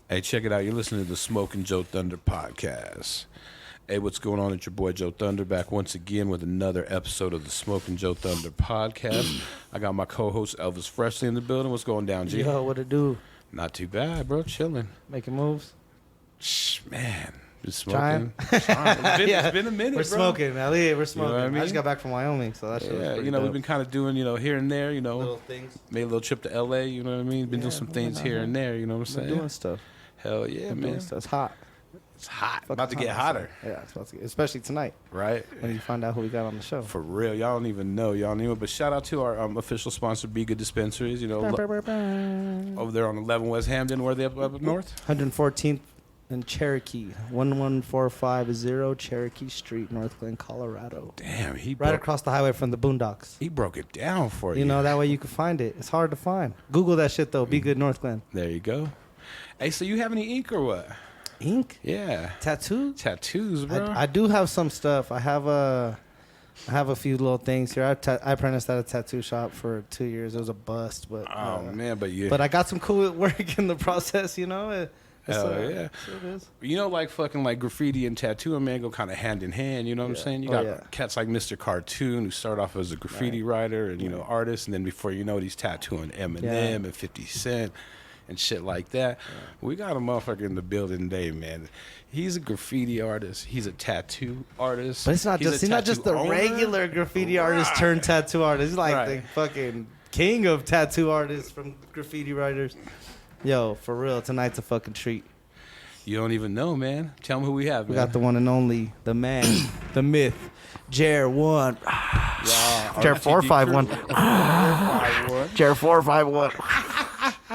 Hey, check it out. You're listening to the Smoking Joe Thunder podcast. Hey, what's going on? It's your boy Joe Thunder back once again with another episode of the Smoking Joe Thunder podcast. I got my co-host Elvis Freshleee in the building. What's going down, G? Yo, what it do? Not too bad, bro. Chilling. Making moves? Man, been smoking. Trying. It's been a minute, We're bro. smoking, Ali. We're smoking. what I mean? I just got back from Wyoming, so that shit was pretty we've dope. been kind of doing, here and there, Little things. made a little trip to LA, you know what I mean? Been doing some things here and there, you know what I'm saying? Doing stuff. Hell yeah, man. It's hot. It's hot. Fucking About to get hot hotter, outside. Yeah, it's about to get, especially tonight right? when you find out who we got on the show. For real, y'all don't even know. But shout out to our official sponsor, bgood dispensaries. Over there on 11 West Hampden, where they up north. 114th in Cherokee, 11450 Cherokee Street, North Glen, Colorado. Damn, Right across the highway from the Boondocks. He broke it down for you. You know, that way you can find it. It's hard to find. Google that shit though. Be Good North Glen. There you go. Hey, so you have any ink or what? Ink? Yeah, Tattoos, bro. I do have some stuff. I have a few little things here. I apprenticed at a tattoo shop for 2 years. It was a bust, but man, but I got some cool work in the process. You know. Hell yeah. It is. Like fucking like graffiti and tattooing, man, go kind of hand in hand. You know what I'm saying? You got cats like Mr. Cartoon who start off as a graffiti writer and artist, and then before you know it, he's tattooing Eminem and 50 Cent. And shit like that. Yeah. We got a motherfucker in the building today, man. He's a graffiti artist. He's a tattoo artist. But he's not just the regular graffiti artist turned tattoo artist. He's like the fucking king of tattoo artists from graffiti writers. Yo, for real, tonight's a fucking treat. You don't even know, man. Tell him who we have, man. We got the one and only, the man, the myth, Jher 1. Jher 451. Jher 451.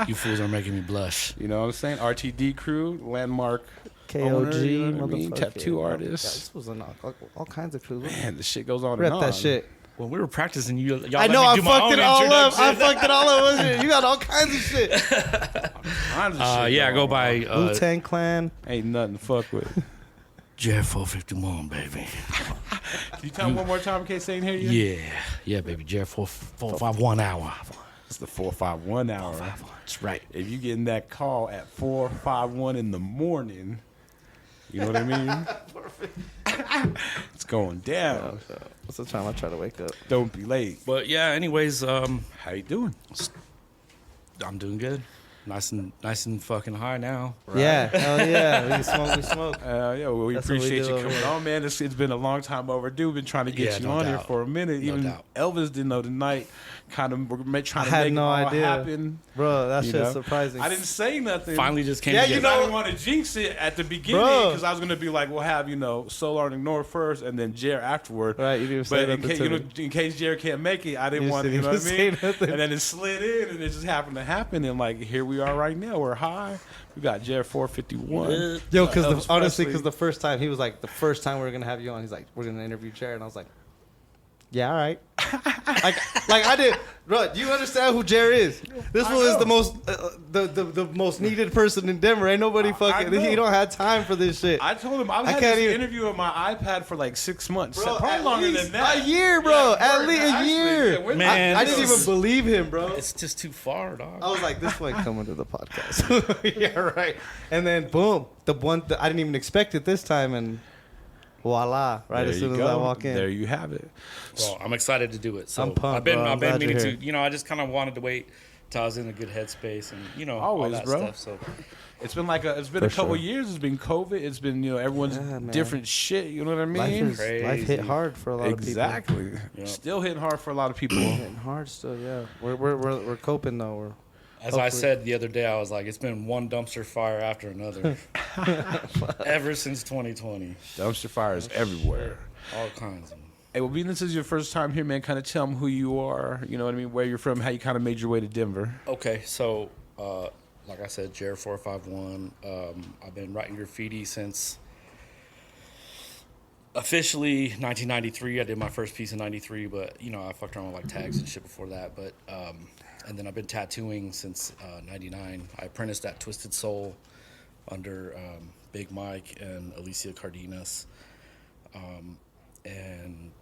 You fools are making me blush. You know what I'm saying? RTD crew, landmark KOG, owner, you know what I mean? Tattoo artist. Yeah, this was all kinds of crews. Man, the shit goes on Rep and on. that shit. When we were practicing, y'all I know, I fucked it all up. You got all kinds of shit. I go by Wu-Tang Clan. Ain't nothing to fuck with. Jher 451, baby. Can you tell him one more time in case they ain't hear you? Yeah, baby. Jher 451 hour. It's the 451 hour. 451. That's right. If you getting that call at 451 in the morning, you know what I mean? It's going down. What's the time I try to wake up? Don't be late. But yeah, anyways, how you doing? I'm doing good. Nice and fucking high now. Right? Yeah, hell yeah. We smoke. Well, we appreciate you coming on, man. It's been a long time overdue. Been trying to get you on here for a minute. Even Elvis didn't know tonight. Kind of trying to make it all happen. Bro, that shit's surprising. I didn't say nothing. Finally just came together. I didn't want to jinx it at the beginning because I was going to be like, we'll have, Solar and Ignore first and then Jher afterward. Right, you didn't say that. But in case Jher can't make it, I didn't want to, you know what I mean? And then it slid in and it just happened to happen. And like, here we are right now. We're high. We got Jher 451. Yo, because the first time, he was like, the first time we were going to have you on, he's like, we're going to interview Jher. And I was like, yeah, all right. like I did, bro. Do you understand who Jher is? This one is the most the most needed person in Denver. Ain't nobody fucking. He don't have time for this shit. I told him I've had this interview on my iPad for like 6 months. Bro, probably longer than that. A year, bro. At least a year. Yeah, man, I didn't even believe him, bro. It's just too far, dog. I was like, this one coming to the podcast. Yeah, right. And then boom, the one I didn't even expect it this time, and voila! Right as soon as I walk in, there you have it. Well, I'm excited to do it. So I'm pumped, I've been meaning to. I just kind of wanted to wait till I was in a good headspace, and always, all that bro. stuff. So it's been a couple years. It's been COVID. It's been everyone's different shit. You know what I mean? Life hit hard for a lot of people. Exactly. Yep. Still hitting hard for a lot of people. Hitting hard still. Yeah. We're coping though. As I said the other day, I was like, it's been one dumpster fire after another ever since 2020. Dumpster fires everywhere. All kinds of them. Hey, well, being this is your first time here, man, kind of tell them who you are, you know what I mean, where you're from, how you kind of made your way to Denver. Okay, so like I said, Jher 451. I've been writing graffiti since officially 1993. I did my first piece in 93, but, I fucked around with like tags and shit before that. But and then I've been tattooing since 99. I apprenticed at Twisted Soul under Big Mike and Alicia Cardenas. And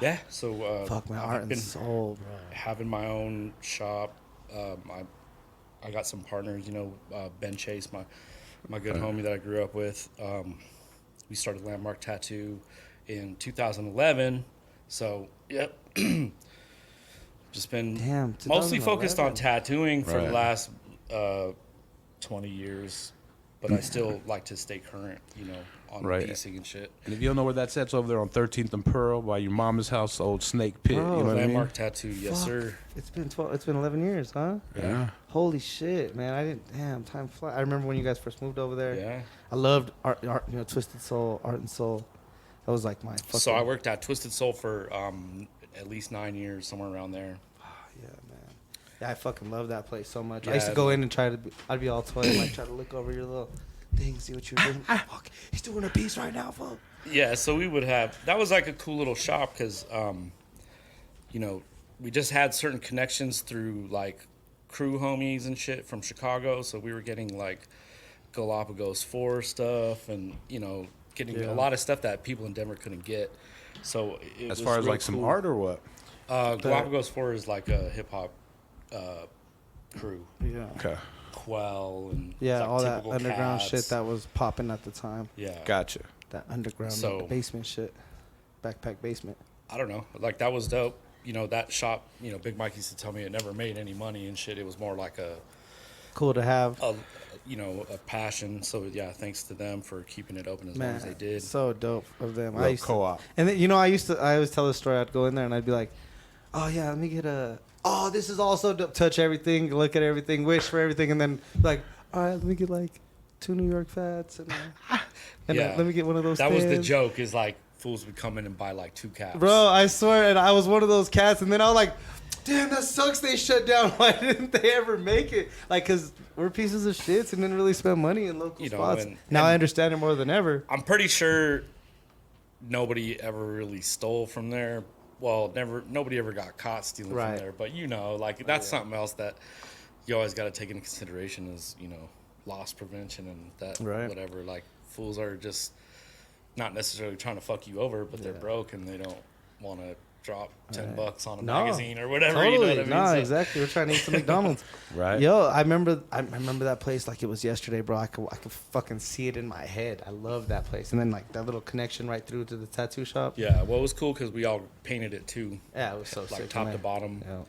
yeah, so fuck my heart and soul, bro. Having my own shop, I I got some partners, you know, Ben Chase, my good homie that I grew up with. We started Landmark Tattoo in 2011. So, yep. Just been mostly focused on tattooing for the last 20 years. But I still like to stay current, you know, on piecing and shit. And if you don't know where that's at, it's over there on 13th and Pearl by your mama's house, the old Snake Pit. Bro, you know what I mean? Landmark Tattoo, yes, sir. It's been 11 years, huh? Yeah. Holy shit, man! Time flies. I remember when you guys first moved over there. Yeah. I loved art, you know, Twisted Soul, Art and Soul. That was like my. So I worked at Twisted Soul for at least 9 years, somewhere around there. Yeah, man. Yeah, I fucking love that place so much. Yeah, I used to go in and I'd be all toy and like try to look over your little thing, see what you're doing. Fuck, he's doing a piece right now, fuck. Yeah, so we would have, that was like a cool little shop because, you know, we just had certain connections through like crew homies and shit from Chicago. So we were getting like Galapagos 4 stuff and, you know, getting a lot of stuff that people in Denver couldn't get. So it as was far as real like cool. some art or what? Galapagos 4 is like a hip hop crew. Yeah. Okay. Quell and Yeah, like all that typical underground cats. shit that was popping at the time. Yeah. Gotcha. That underground So- basement shit. Backpack basement. I don't know. Like that was dope. You know, that shop, you know, Big Mike used to tell me it never made any money and shit. It was more like Cool to have. you know, a passion. So yeah, thanks to them for keeping it open as long Man, as they did. so dope of them. Real co-op. And then, you know, I always tell the story. I'd go in there and I'd be like, oh yeah, let me get this is also dope. Touch everything, look at everything, wish for everything, and then like, all right, let me get like 2 New York Fats and Yeah. let me get one of those. That was the stands. joke. Is like fools would come in and buy like 2 caps. Bro, I swear, and I was one of those cats, and then I was like, damn, that sucks they shut down. Why didn't they ever make it? Like, because we're pieces of shits and didn't really spend money in local spots. Now I understand it more than ever. I'm pretty sure nobody ever really stole from there. Well, nobody ever got caught stealing from there. But, you know, like, that's something else that you always got to take into consideration is, you know, loss prevention and that whatever. Like, fools are just not necessarily trying to fuck you over, but they're broke and they don't want to drop $10 on a magazine or whatever. Totally. You know what I mean? No, exactly. We're trying to eat some McDonald's. Right. Yo, I remember that place like it was yesterday, bro. I could fucking see it in my head. I love that place. And then like that little connection right through to the tattoo shop. Yeah, well, it was cool because we all painted it too. Yeah, it was so like sick. top to bottom. Yeah. And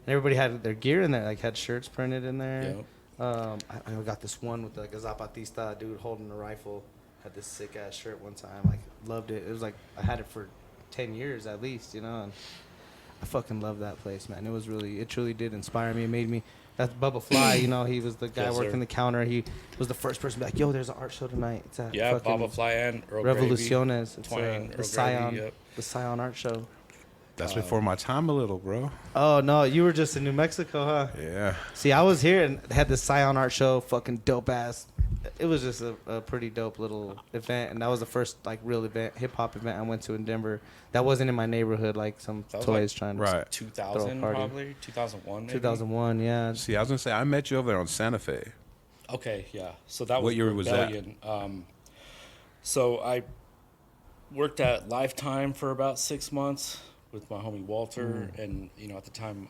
everybody had their gear in there, like had shirts printed in there. Yeah. I got this one with like a Zapatista dude holding a rifle. Had this sick ass shirt one time. Like loved it. It was like I had it for 10 years at least, you know. And I fucking love that place, man. It truly did inspire me. It made me. That's Bubba Fly, you know. He was the guy working the counter. He was the first person to be like, yo, there's an art show tonight. It's at Bubba Fly and Earl Revoluciones. It's Twang, the Scion, the Scion art show. That's before my time a little, bro. Oh no, you were just in New Mexico, huh? Yeah. See, I was here and had the Scion art show, fucking dope ass. It was just a pretty dope little event, and that was the first like real event, hip hop event I went to in Denver. That wasn't in my neighborhood, like some toys like, trying to 2000 probably 2001. Maybe? 2001, yeah. See, I was gonna say I met you over there on Santa Fe. Okay, yeah. So that was what year was that? So I worked at Lifetime for about 6 months with my homie Walter, and you know at the time,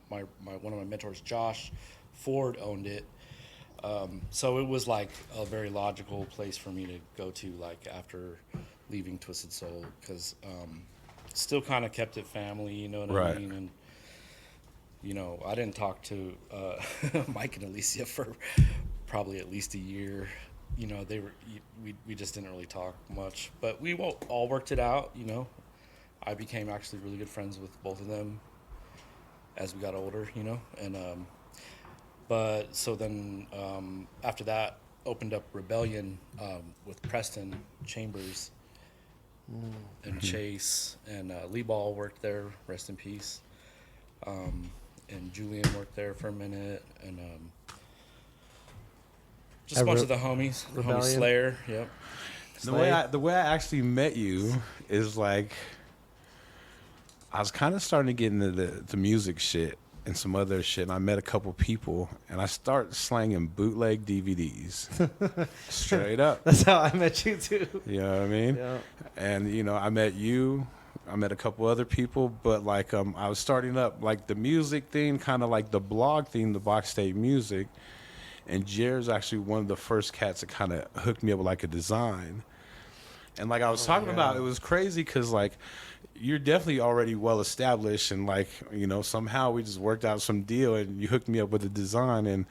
my one of my mentors, Josh Ford, owned it. So it was like a very logical place for me to go to, like after leaving Twisted Soul, because still kind of kept it family, you know what I mean? And you know, I didn't talk to Mike and Alicia for probably at least a year. You know, we just didn't really talk much, but we all worked it out. You know, I became actually really good friends with both of them as we got older. You know, and but so then after that, opened up Rebellion with Preston Chambers and Chase, and Lee Ball worked there, rest in peace. And Julian worked there for a minute, and just a bunch of the homies, homie Slayer. Yep. The way I actually met you is like I was kind of starting to get into the music shit and some other shit, and I met a couple people, and I start slanging bootleg DVDs, straight up. That's how I met you too. You know what I mean? Yeah. And you know, I met you. I met a couple other people, but like I was starting up like the music thing, kind of like the blog thing, the Box State Music. And Jher's actually one of the first cats that kind of hooked me up with like a design. And like I was talking about, it was crazy because like you're definitely already well established, and like, you know, somehow we just worked out some deal and you hooked me up with a design, and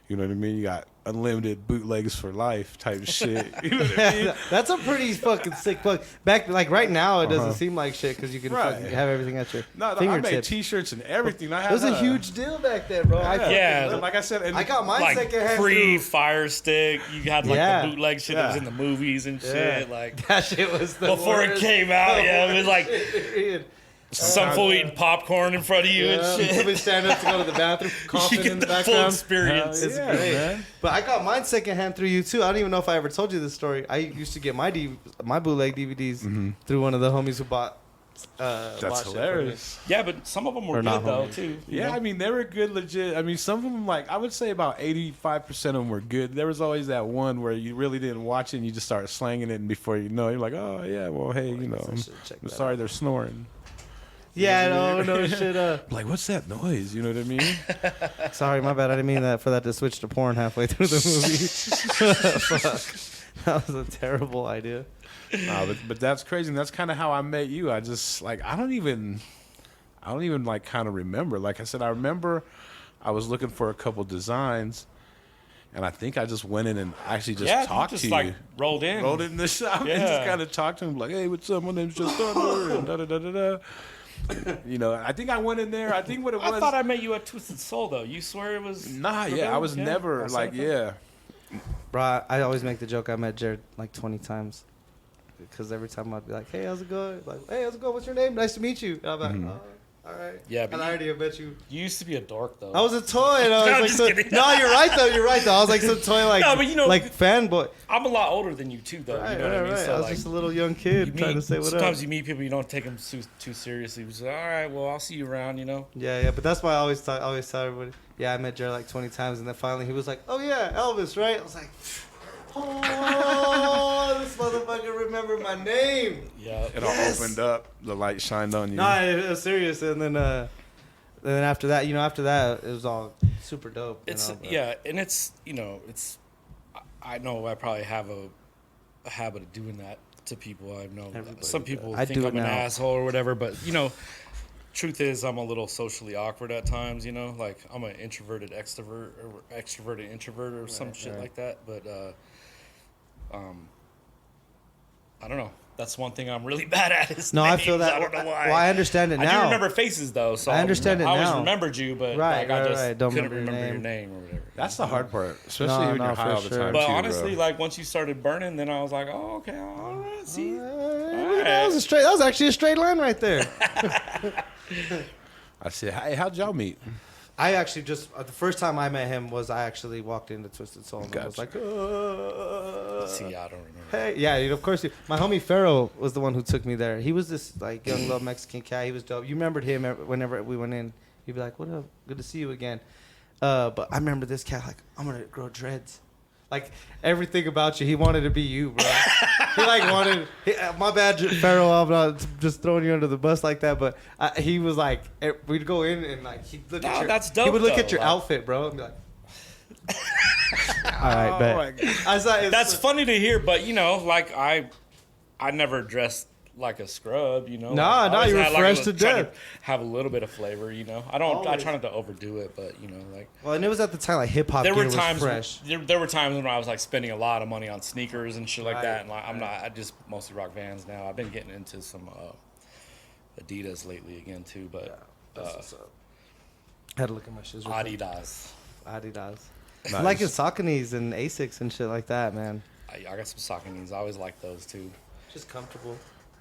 you know what I mean? You got unlimited bootlegs for life type shit. You know what I mean? That's a pretty fucking sick plug. Back like right now, it doesn't seem like shit because you can fucking have everything at your fingertips. I made T-shirts and everything. It was a huge deal back then, bro. Like I said, and I got mine like secondhand. Pre-Fire Stick, you had like the bootleg shit that was in the movies and shit. Like that shit was the before worst. It came out. Yeah, it was like. Some fool eating popcorn in front of you and shit. Somebody stand up to go to the bathroom, coughing in the background. Full experience. It's great, man. But I got mine secondhand through you too. I don't even know if I ever told you this story. I used to get my bootleg DVDs through one of the homies who bought. That's hilarious. Yeah, but some of them were good though too. Yeah, I mean they were good, legit. I mean some of them, like I would say about 85% of them were good. There was always that one where you really didn't watch it and you just started slanging it, and before you know it, you're like, oh yeah, well hey, you know, I'm sorry they're snoring. Yeah, no shit. Like, what's that noise? You know what I mean? Sorry, my bad. I didn't mean that for that to switch to porn halfway through the movie. Fuck. That was a terrible idea. But that's crazy. And that's kind of how I met you. I just like I don't even like kind of remember. Like I said, I remember I was looking for a couple designs, and I think I just went in and actually just talked to you. Like rolled in the shop and just kind of talked to him like, hey, what's up? My name's JoeThunder and da da da da da. You know, I think I went in there. I think what it was. I thought I met you at Twisted Soul though. You swear it was? Nah, yeah, I was never like, Bro, I always make the joke I met Jared like 20 times. Because every time I'd be like, hey, how's it going? Like, hey, how's it going? What's your name? Nice to meet you. And I'm like, oh, all right. Yeah, but and I already met you. You used to be a dork though. I was a toy. And I was like, no, you're right though. I was like some toy, like, no, but you know, like fanboy. I'm a lot older than you too, though. Right, you know what I mean? So I was just a little young kid trying to say what up. Sometimes you meet people, you don't take them too seriously. You say, all right, well, I'll see you around, you know? Yeah, but that's why I always tell everybody, yeah, I met Jared like 20 times, and then finally he was like, oh yeah, Elvis, right? I was like, oh, this motherfucker remembered my name. Yeah, it all opened up. The light shined on you. Nah, it was serious, and then after that, it was all super dope. It's and it's it's. I know I probably have a habit of doing that to people. I know some people think I'm an asshole or whatever, but truth is I'm a little socially awkward at times. Like I'm an introverted extrovert or extroverted introvert or some shit like that. But I don't know. That's one thing I'm really bad at. Is no, names. I feel that. I don't know why. Well, I understand it now. I do remember faces though, so I understand it now. I always remembered you, but I just don't couldn't remember your name or whatever. That's the hard part, especially when you're high all the time. But too, honestly, bro. like once you started burning, then I was like, oh, okay, all right, see, that was actually a straight line right there. I said, hey, how'd y'all meet? I actually just the first time I met him was I actually walked into Twisted Soul and I was like, see, I don't remember. Hey, yeah, of course. My homie Pharaoh was the one who took me there. He was this like young little Mexican cat. He was dope. You remembered him whenever we went in. He'd be like, "What up? Good to see you again." But I remember this cat like, "I'm gonna grow dreads." Like everything about you, he wanted to be you, bro. He like wanted. My bad, Pharaoh. I'm not just throwing you under the bus like that, but he was like, we'd go in and like he'd look at your. That's dope. He would look at your outfit, bro, and be like. All right, bet. That's funny to hear, but like I never dressed like a scrub, No, you were fresh to death. Have a little bit of flavor, I don't. I try not to overdo it, but like. Well, and it was at the time like hip hop. There were times. Fresh. There were times when I was like spending a lot of money on sneakers and shit like that, and like, I just mostly rock Vans now. I've been getting into some Adidas lately again too, but that's what's up. I had to look at my shoes. Adidas. Nice. I like his Sauconys and Asics and shit like that, man. I got some Sauconys. I always like those too. Just comfortable.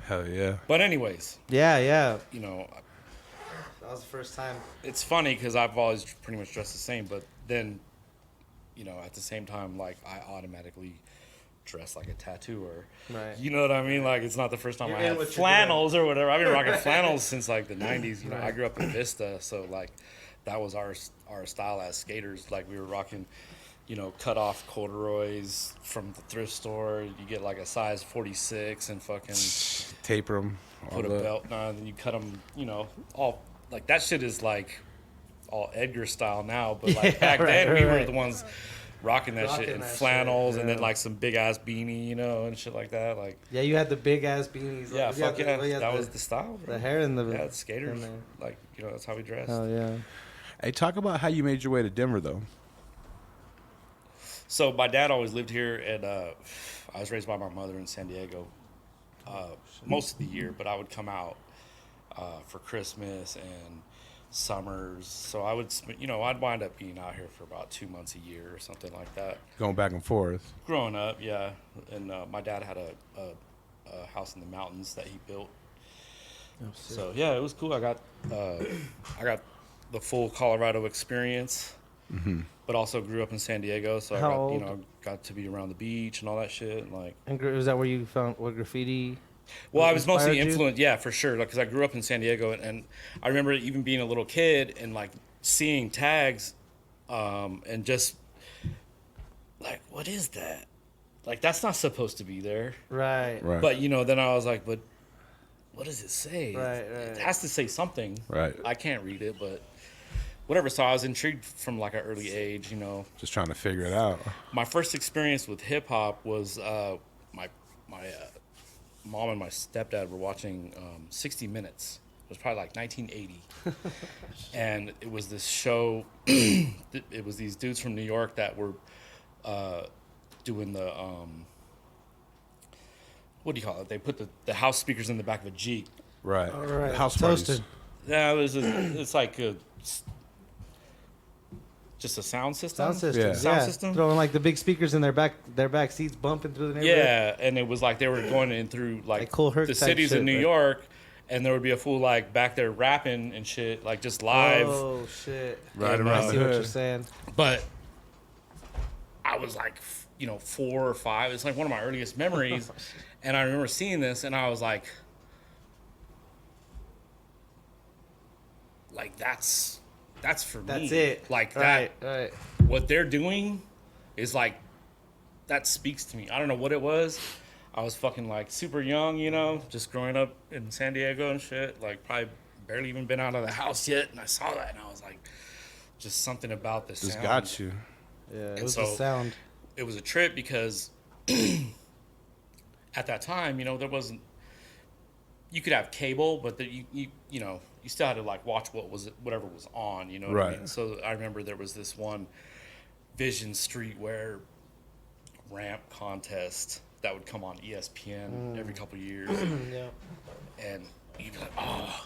Hell yeah. But anyways. Yeah. That was the first time. It's funny because I've always pretty much dressed the same, but then, at the same time, like I automatically dress like a tattooer. Right. You know what I mean? Like it's not the first time I had flannels or whatever. I've been rocking flannels since like the 90s. Right. I grew up in Vista, so like that was our style as skaters. Like we were rocking, cut off corduroys from the thrift store. You get like a size 46 and fucking taper them. put a belt on, and then you cut them, you know, all like that shit is like all Edgar style now, but like back then we were the ones rocking that shit in flannels and then like some big ass beanie, you know, and shit like that. Like you had the big ass beanies. Yeah, fuck yeah, that was the style. Bro. The hair and the the skaters, like you know, that's how we dressed. Oh yeah. Hey, talk about how you made your way to Denver though. So my dad always lived here, and I was raised by my mother in San Diego most of the year, but I would come out for Christmas and summers. So I would, you know, I'd wind up being out here for about 2 months a year or something like that. Going back and forth. Growing up, yeah. And my dad had a house in the mountains that he built. Oh, so yeah, it was cool. I got the full Colorado experience. Mm-hmm. But also grew up in San Diego, so I got, you know, got to be around the beach and all that shit. And like, and was that where you found what graffiti? Well, I was mostly influenced, yeah, for sure, because I grew up in San Diego, and I remember even being a little kid and like seeing tags, and just like, what is that? Like, that's not supposed to be there, right? But you know, then I was like, but what does it say? Right. It has to say something, right? I can't read it, but. Whatever, so I was intrigued from like an early age, you know. Just trying to figure it out. My first experience with hip hop was my mom and my stepdad were watching 60 Minutes. It was probably like 1980, and it was this show. It was these dudes from New York that were doing the what do you call it? They put the house speakers in the back of a Jeep. Right. All right. House Toasted. Yeah, it's like just a sound system. Sound system. Throwing like the big speakers in their back seats, bumping through the neighborhood. Yeah, and it was like they were going in through like Cool Herc the cities in New York, and there would be a fool like back there rapping and shit, like just live. Oh shit! Right around I see what you're saying. But I was like, you know, 4 or 5. It's like one of my earliest memories, and I remember seeing this, and I was like, that's for me. That's it. Like right, that. Right. What they're doing is like, that speaks to me. I don't know what it was. I was fucking like super young, you know, just growing up in San Diego and shit. Like probably barely even been out of the house yet, and I saw that, and I was like, just something about this just sound. got you. Yeah, it was the sound. It was a trip because at that time, you know, there wasn't. You could have cable, but you know. You still had to like watch whatever was on, you know what I mean? So I remember there was this one Vision Streetwear ramp contest that would come on ESPN every couple of years. Yeah. And you'd be like, oh,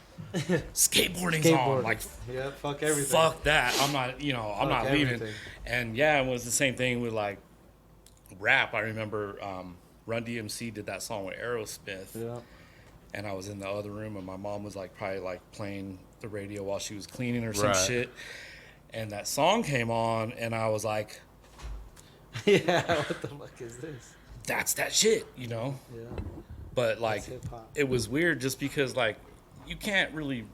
skateboarding's on. Like, yeah, fuck everything. Fuck that. I'm not, you know, I'm not leaving. And yeah, it was the same thing with like rap. I remember Run DMC did that song with Aerosmith. Yeah. And I was in the other room, and my mom was like probably like playing the radio while she was cleaning or some shit. And that song came on, and I was like, yeah, what the fuck is this? That's that shit, you know? Yeah. But like, it was weird just because like, you can't really,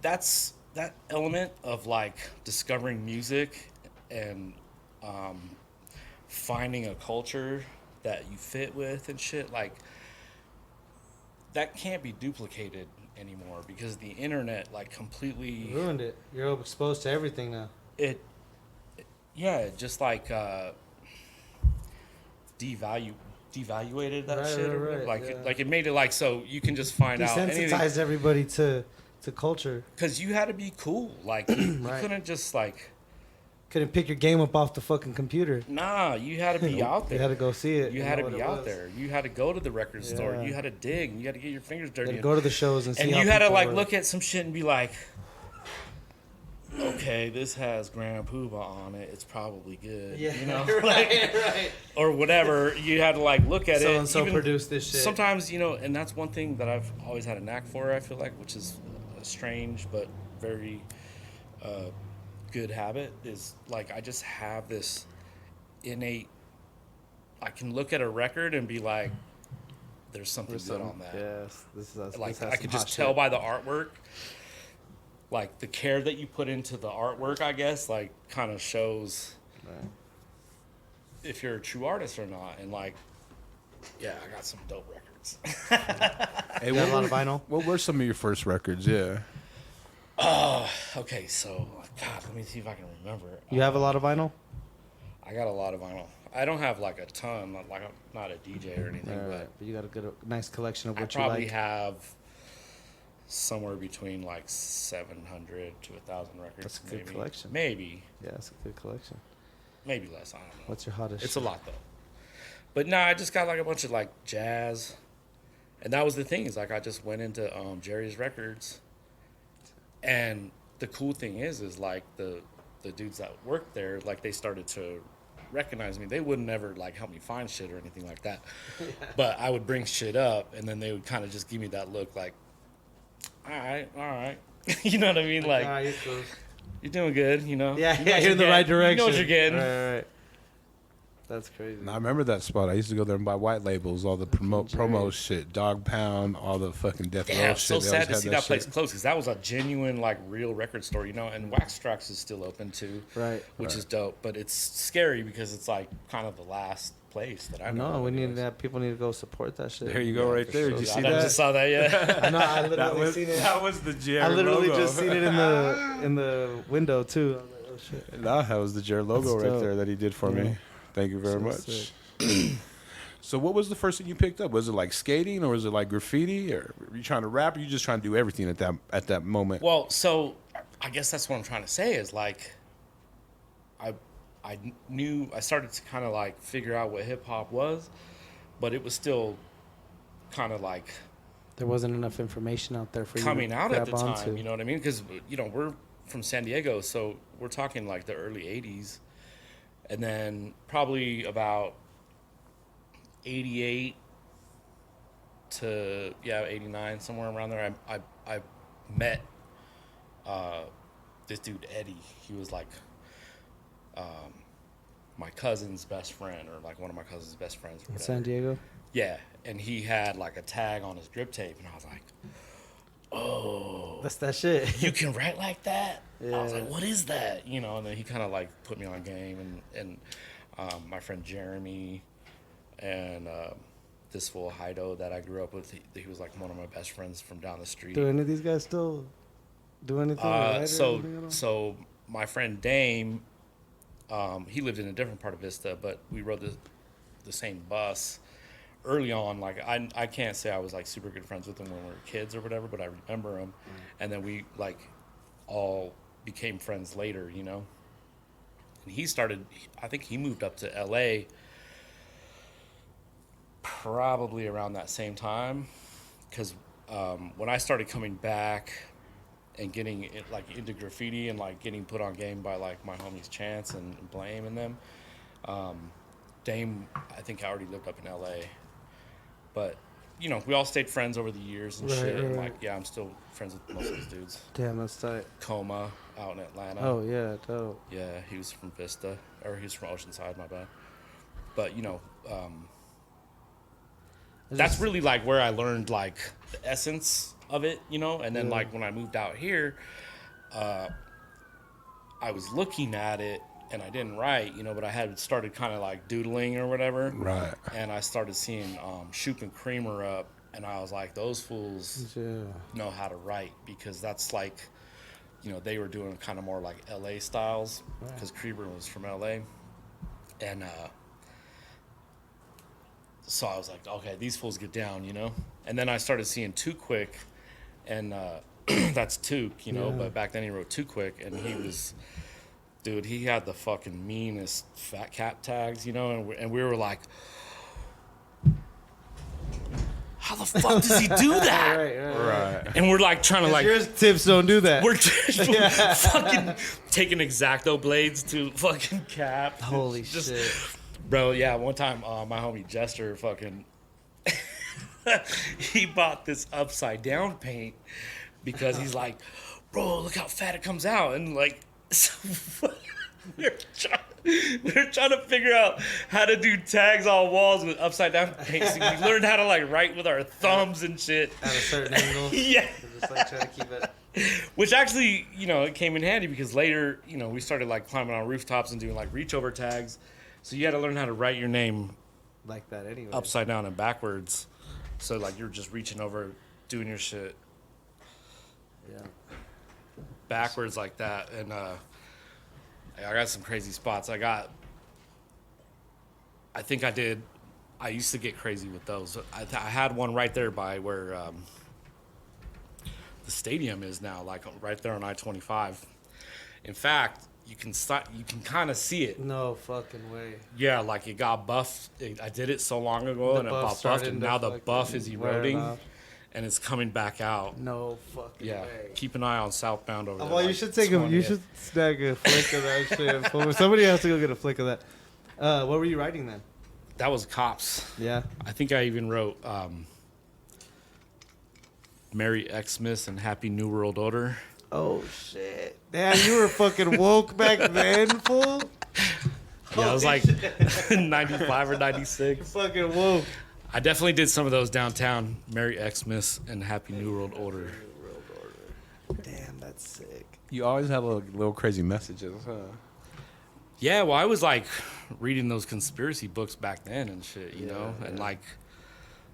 that's that element of like discovering music and finding a culture that you fit with and shit, like, that can't be duplicated anymore because the internet like completely ruined it. You're exposed to everything now. It just like devaluated that shit. Right, like it made it like so you can just find out anything. Desensitized everybody to culture. Because you had to be cool. Like you couldn't just like. Couldn't pick your game up off the fucking computer. Nah, you had to be out there. You had to go see it. You had to be out there. You had to go to the record store. You had to dig. And you had to get your fingers dirty. You had to go to the shows and see. And you had to like look at some shit and be like, okay, this has Grand Poobah on it. It's probably good. Yeah, you know, right. Or whatever. You had to like look at it. So and so produced this shit. Sometimes, you know, and that's one thing that I've always had a knack for. I feel like, which is strange but very. Good habit is like I just have this innate. I can look at a record and be like, "There's something good on that." Yes, this is like I could just tell by the artwork, like the care that you put into the artwork. I guess like kind of shows if you're a true artist or not. And like Yeah, I got some dope records. Hey, You got a lot of vinyl? What were some of your first records? Yeah. Okay, so God, let me see if I can remember. You have a lot of vinyl? I got a lot of vinyl. I don't have like a ton. Like I'm not a DJ or anything, But you got a nice collection of I what you probably like. have somewhere between like 700 to 1,000 records. That's a good collection. Maybe. Yeah, that's a good collection. Maybe less. I don't know. What's your hottest? It's a lot though. But no, I just got like a bunch of like jazz, and that was the thing is like I just went into Jerry's Records, and the cool thing is like the dudes that worked there, like they started to recognize me. They would never like help me find shit or anything like that, but I would bring shit up, and then they would kind of just give me that look like, all right, you know what I mean? Like, you're close. you're doing good, you know? Yeah, You know what you're in the getting. right direction. You know what you're getting. Right. That's crazy. I remember that spot. I used to go there and buy white labels, all the promo shit, Dog Pound, all the fucking Death Row Yeah, shit. it's so They sad always to had see that place shit. close because that was a genuine, like, real record store, you know. And Wax Trax is still open too, Right. Which is dope. But it's scary because it's like kind of the last place that I know. No, we need that. People need to go support that shit. There you go, right there. Did you see I that? just saw that. Yeah. I know. I literally seen it. That was the Jher I literally logo. just seen it in the window too. I was like, oh shit. Nah, that was the Jher logo That's right dope. there that he did for me. Thank you very So much. sick. So what was the first thing you picked up? Was it like skating or was it like graffiti? Or were you trying to rap or you just trying to do everything at that moment? Well, so I guess that's what I'm trying to say is like, I knew I started to kind of like figure out what hip hop was, but it was still kind of like There wasn't enough information out there for coming you to out at grab the onto. time. You know what I mean? Because you know we're from San Diego, so we're talking like the early '80s, and then probably about '88 to '89, somewhere around there. I met this dude Eddie. He was like my cousin's best friend, or like one of my cousin's best friends. Or In whatever. San Diego. Yeah, and he had like a tag on his grip tape, and I was like, "Oh, That's that shit. you can write like that?" I was Yeah. like, "What is that?" You know, and then he kind of like put me on game, and my friend Jeremy, and this fool Heido that I grew up with, he was like one of my best friends from down the street. Do any of these guys still do anything? Write or anything at all? So my friend Dame, he lived in a different part of Vista, but we rode the same bus early on. Like I can't say I was like super good friends with him when we were kids or whatever, but I remember him, and then we like all became friends later, you know. And he started. I think he moved up to LA probably around that same time, because when I started coming back and getting it, like into graffiti and like getting put on game by like my homies Chance and Blame and them, Dame I think I already lived up in LA, but you know we all stayed friends over the years and shit. And like yeah, I'm still friends with most of those dudes. Damn, that's tight. Coma out in Atlanta. Oh yeah, dope. Yeah, he was from Vista, or he was from Oceanside, my bad. But you know, that's really like where I learned like the essence of it, you know. And then like when I moved out here, I was looking at it and I didn't write, you know, but I had started kind of like doodling or whatever. Right. And I started seeing Shoop and Creamer up, and I was like, those fools know how to write, because that's like, you know, they were doing kind of more like LA styles, because Creamer was from LA. And so I was like, okay, these fools get down, you know? And then I started seeing Too Quick, and that's Took, you know, but back then he wrote Too Quick, and he was, dude, he had the fucking meanest fat cap tags, you know? And we were like, how the fuck does he do that? Right. And we're like trying to like, Your tips don't do that. we're fucking taking X-Acto blades to fucking cap. Holy shit. Bro, yeah, one time my homie Jester fucking he bought this upside down paint because he's like, bro, look how fat it comes out. And like, so we're trying to figure out how to do tags on walls with upside down paint. So we learned how to like write with our thumbs and shit. At a certain angle. Yeah. Just like trying to keep it. Which actually, you know, it came in handy because later, you know, we started like climbing on rooftops and doing like reach over tags. So you had to learn how to write your name like that anyway. Upside down and backwards. So, like, you're just reaching over, doing your shit. Yeah. Backwards like that. And I got some crazy spots. I used to get crazy with those. I had one right there by where the stadium is now, like right there on I-25. In fact, you can kind of see it. No fucking way. Yeah, like it got buffed. I did it so long ago, and it got buffed, and now the buff is eroding, and it's coming back out. No fucking way. Keep an eye on southbound over there. Well, you should you should snag a flick of that shit. Somebody has to go get a flick of that. What were you writing then? That was Cops. Yeah. I think I even wrote Merry Xmas and Happy New World Order. Oh, shit. Damn, you were fucking woke back then, fool? Yeah, I was like 95 or 96. Fucking woke. I definitely did some of those downtown. Merry Xmas and Happy New World Order. Damn, that's sick. You always have little crazy messages, huh? Yeah, well, I was like reading those conspiracy books back then and shit, you know? Yeah. And like,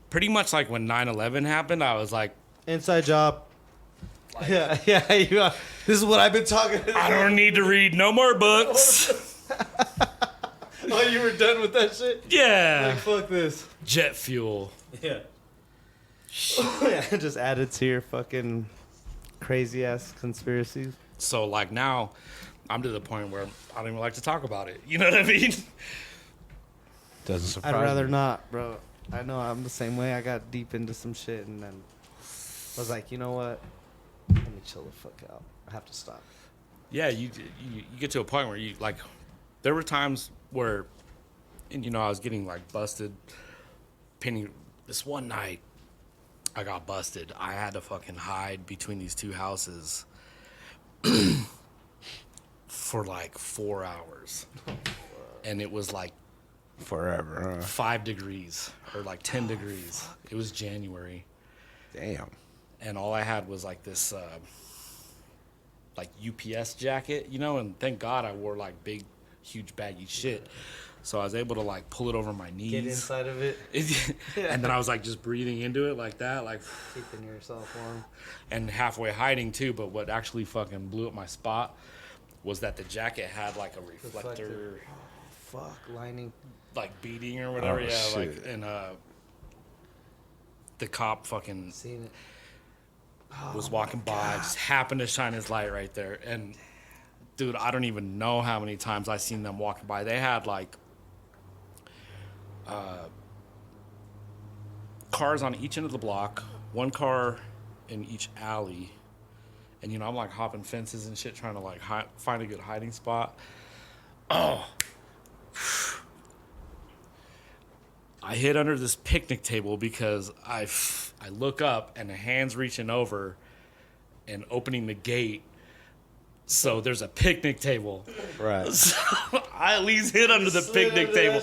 pretty much like when 9/11 happened, I was like... Inside job. Like, yeah. This is what I've been talking about. I don't need to read no more books. Oh, you were done with that shit? Yeah. Like, fuck this. Jet fuel. Yeah. Yeah, just added to your fucking crazy ass conspiracies. So like now, I'm to the point where I don't even like to talk about it. You know what I mean? Doesn't surprise I'd rather me. not, bro. I know I'm the same way. I got deep into some shit and then I was like, you know what? Let me chill the fuck out. I have to stop. Yeah, you get to a point where you like, there were times where, and you know, I was getting like busted. Penny, this one night, I got busted. I had to fucking hide between these two houses for like 4 hours, and it was like forever, huh? 5 degrees or like 10 degrees. It was January. Damn. And all I had was like this like UPS jacket, you know, and thank God I wore like big, huge baggy shit. So I was able to like pull it over my knees. Get inside of it. And then I was like just breathing into it like that, like keeping yourself warm. And halfway hiding too, but what actually fucking blew up my spot was that the jacket had like a reflector. Oh, fuck, lining. Like beading or whatever, oh, yeah, shit. like, and the cop fucking seen it. Was walking by, just happened to shine his light right there. And dude, I don't even know how many times I seen them walking by. They had like cars on each end of the block, one car in each alley. And you know, I'm like hopping fences and shit, trying to like find a good hiding spot. Oh, I hid under this picnic table because I look up and a hand's reaching over and opening the gate. So there's a picnic table. Right. So I at least hid under the picnic table.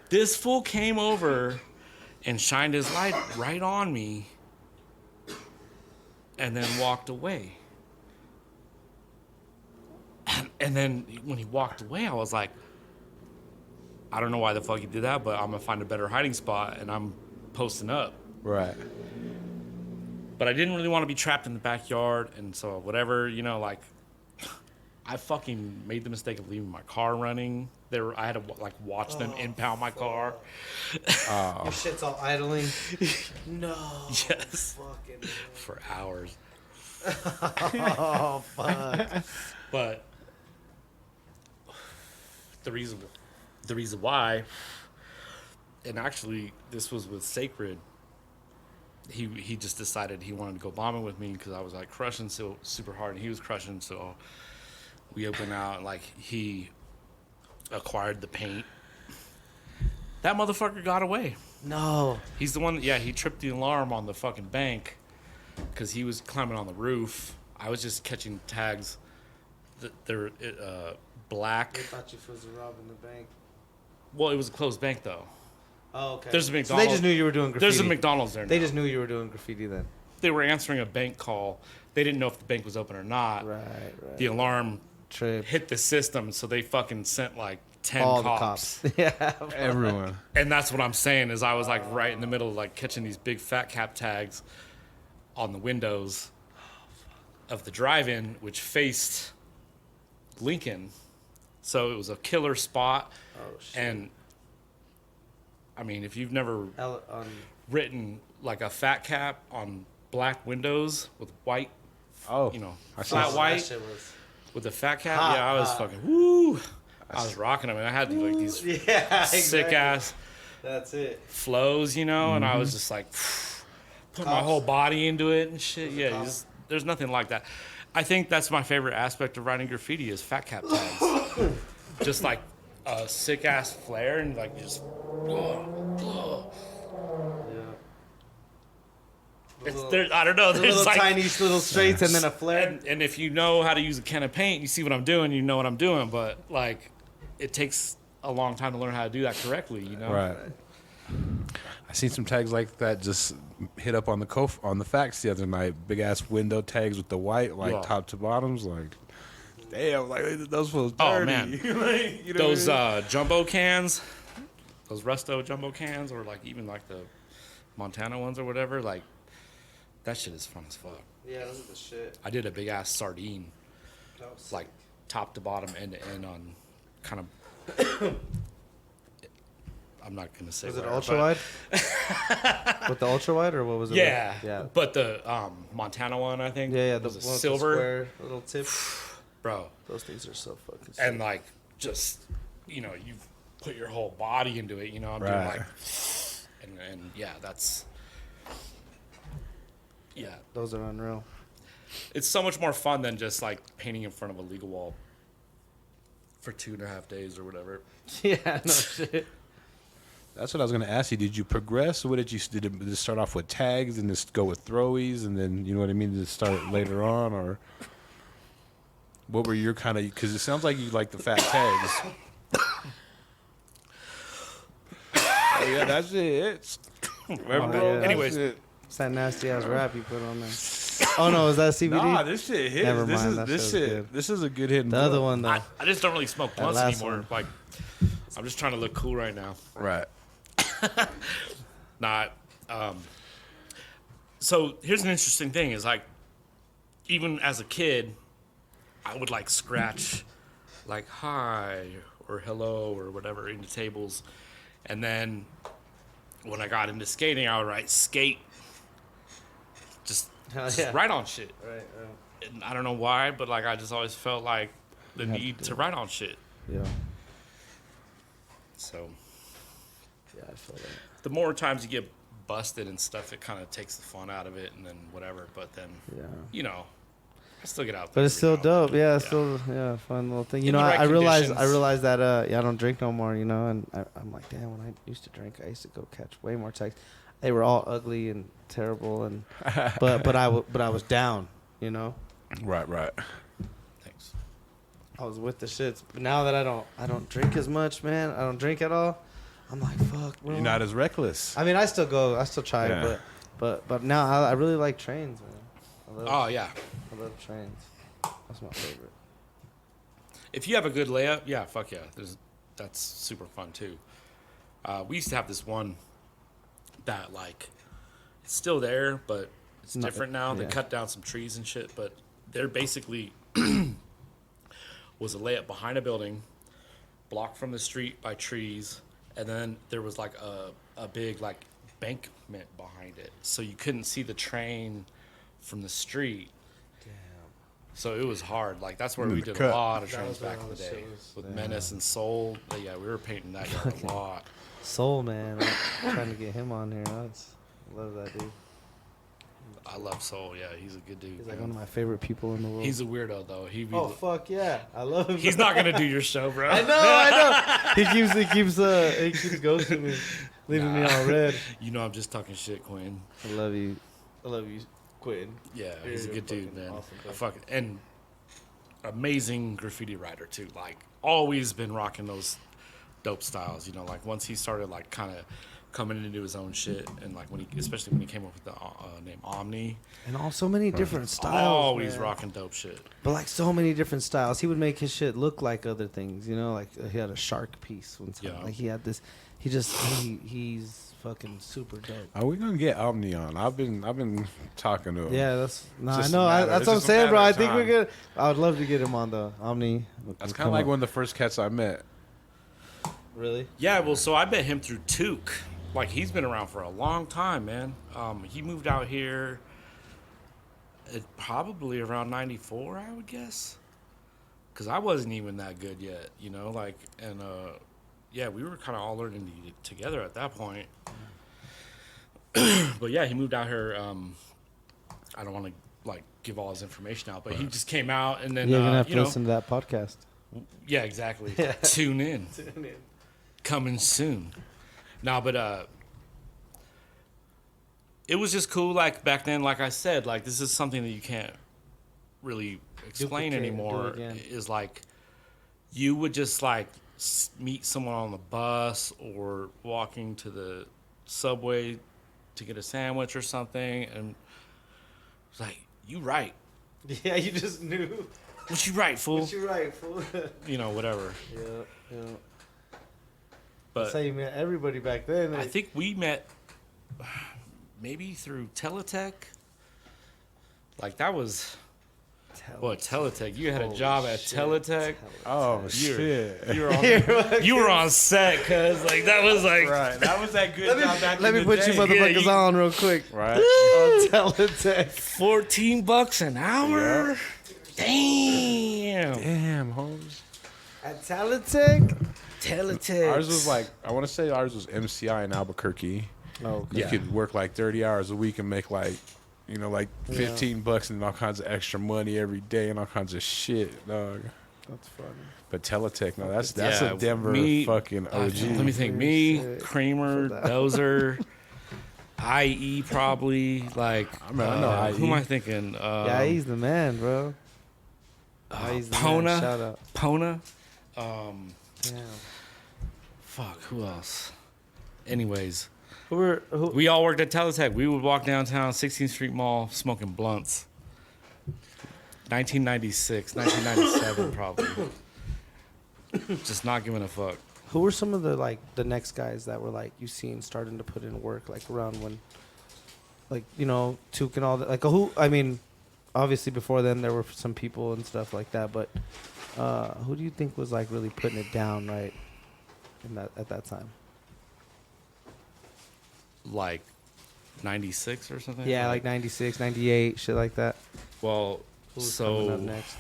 This fool came over and shined his light right on me and then walked away. And then when he walked away, I was like, I don't know why the fuck he did that, but I'm gonna find a better hiding spot, and I'm posting up. Right. But I didn't really want to be trapped in the backyard, and so whatever, you know, like, I fucking made the mistake of leaving my car running. I had to like watch them impound my car. Your shit's all idling. No. Yes. Fucking for hours. Oh fuck. But the reason why, and actually this was with Sacred, he just decided he wanted to go bombing with me because I was like crushing so super hard and he was crushing, so we opened out, like he acquired the paint. That motherfucker got away. No. He's the one, yeah, he tripped the alarm on the fucking bank because he was climbing on the roof. I was just catching tags. They're black. I thought you was robbing the bank. Well, it was a closed bank, though. Oh, okay. There's a McDonald's. So they just knew you were doing graffiti. There's a McDonald's there now. They just knew you were doing graffiti then. They were answering a bank call. They didn't know if the bank was open or not. Right. The alarm Trip. hit the system, so they fucking sent like 10 all cops. the cops. Yeah. Everyone. And that's what I'm saying is I was like right in the middle of like catching these big fat cap tags on the windows of the drive-in, which faced Lincoln. So it was a killer spot. Oh, shit. And I mean, if you've never written like a fat cap on black windows with white, Oh, you know, I flat saw white with the fat cap, yeah, I was fucking woo. I was rocking them, and I had like these sick ass That's it. flows, you know, and I was just like put my whole body into it and shit. Yeah, there's nothing like that. I think that's my favorite aspect of writing graffiti is fat cap tags. Just like a sick ass flare and like just. It's there, I don't know. There's Little like tiny little straights and then a flare. and if you know how to use a can of paint, you see what I'm doing. You know what I'm doing, but like, it takes a long time to learn how to do that correctly. You know, Right. I seen some tags like that just hit up on the facts the other night. Big ass window tags with the white, like top to bottoms, like damn, like those fools dirty. Oh man, like, you know those what I mean? jumbo cans, those Resto jumbo cans, or like even like the Montana ones or whatever. Like that shit is fun as fuck. Yeah, those are the shit. I did a big ass sardine, like top to bottom, end to end on kind of. I'm not gonna say. Was it where, ultra wide? With the ultra wide, or what was it? Yeah, yeah. But the Montana one, I think. Yeah, the was one a with silver, the square little tip. bro. Those things are so fucking. And like, just you know, you put your whole body into it. You know, I'm doing Right. like, and yeah, that's. Yeah, Those are unreal. it's so much more fun than just like painting in front of a legal wall for 2.5 days or whatever. Yeah, no shit. That's what I was gonna ask you. Did you progress? What did you did it start off with tags and just go with throwies, and then you know what I mean? Did it start later on, or what were your kind of? Because it sounds like you like the fat tags. Oh, yeah, that's it. yeah. Anyways. It's that nasty ass wrap you put on there. Oh no, is that CBD? Nah, this shit hits. Never mind, that This shit was shit. good. This is a good hit. The other one though. I just don't really smoke blunts last anymore. one. Like, I'm just trying to look cool right now. Right. Not. So here's an interesting thing: is like, even as a kid, I would like scratch, like hi or hello or whatever into tables, and then when I got into skating, I would write skate. Just write on shit. Right. And I don't know why, but like I just always felt like the need to write on shit. Yeah. So Yeah, I feel that. the more times you get busted and stuff, it kind of takes the fun out of it, and then whatever. But then, Yeah. you know, I still get out there. But it's every still now and dope. then. Yeah, it's still fun little thing. You In know, the right I realized conditions. that I don't drink no more. You know, and I'm like, damn. When I used to drink, I used to go catch way more tags. They were all ugly and terrible, and but I was down. You know, Right. Thanks. I was with the shits. But now that I don't drink as much, man. I don't drink at all. I'm like, fuck, bro. You're not as reckless. I mean, I still go. I still try, Yeah. but now I really like trains, man. Oh yeah. I love trains. That's my favorite. If you have a good layup, yeah, fuck yeah. That's super fun too. We used to have this one that like it's still there, but it's different now. They yeah. cut down some trees and shit, but they're basically was a layup behind a building, blocked from the street by trees, and then there was like a big like embankment behind it, so you couldn't see the train from the street. Damn. So it was hard. Like that's where In we the did cut. a lot of That trains was where back in all the the day shit was. with Damn. Menace and Soul. But yeah, we were painting that yard a lot. Soul Man. I'm trying to get him on here. I love that dude. I love Soul. Yeah, he's a good dude. He's like man. one of my favorite people in the world. He's a weirdo though. oh fuck yeah, I love him. He's not gonna do your show, bro. I know. He keeps ghosting me, leaving me all red. You know I'm just talking shit, Quinn. I love you, Quentin. Yeah, he's a You're good dude, fucking man. awesome, bro. And amazing graffiti writer too. Like always been rocking those dope styles. You know, like once he started like kind of coming into his own shit, and like especially when he came up with the name Omni, and all so many different styles. Always rocking dope shit. But like so many different styles, he would make his shit look like other things. You know, like he had a shark piece one time. Yeah. Like he had this. He's fucking super dope. Are we gonna get Omni on? I've been talking to him. Yeah, that's no. I Just know. a matter- That's it's what I'm just a saying, bro. matter I of think we're time. good. I would love to get him on the Omni. That's kind of like one of the first cats I met. Really? Yeah, well, so I met him through Took. Like, he's been around for a long time, man. He moved out here probably around 94, I would guess. Because I wasn't even that good yet, you know? Like, and, yeah, we were kind of all learning together at that point. But, yeah, he moved out here. I don't want to, like, give all his information out, but he just came out and then, You're going to have you to know. listen to that podcast. Yeah, exactly. Yeah. Tune in. Coming soon. No, but it was just cool. Like back then, like I said, like this is something that you can't really explain Duplicate, anymore. do again. Is like you would just like meet someone on the bus or walking to the subway to get a sandwich or something, and it's like, you right. Yeah, you just knew. What you right, fool? What you right, fool? You know, whatever. Yeah. But That's how you met everybody back then. I think we met maybe through Teletech. Like that was Teletech. You had a job at Teletech. Oh shit! You were on set, cuz like that was like Right, that was that good job back Let in me the put you day. motherfuckers Yeah, on real quick. Right. On Teletech. $14 an hour. Damn. Damn, Holmes. At Teletech? Teletech. Ours was like, I want to say ours was MCI in Albuquerque. Oh, You Yeah. could work like 30 hours a week and make like, you know, like $15 and all kinds of extra money every day and all kinds of shit, dog. that's funny. But Teletech, no, that's Yeah, a Denver fucking OG. Let me think. Me, Shit. Kramer, Dozer, IE probably. Like, I mean, I know IE. who am I thinking? Yeah, he's the man, bro. He's the man. Pona. Shout out. Pona. Damn. Fuck, who else? Anyways, Who, we all worked at Teletech. We would walk downtown 16th Street Mall smoking blunts. 1996, 1997 probably. Just not giving a fuck. who were some of the next guys that were like you seen starting to put in work like around when, like, you know, Took and all that? Like who? I mean, obviously before then there were some people and stuff like that, but who do you think was like really putting it down right in that at that time? Like 96 or something? Yeah, like 96, 98, shit like that. Well, Who was coming up so next?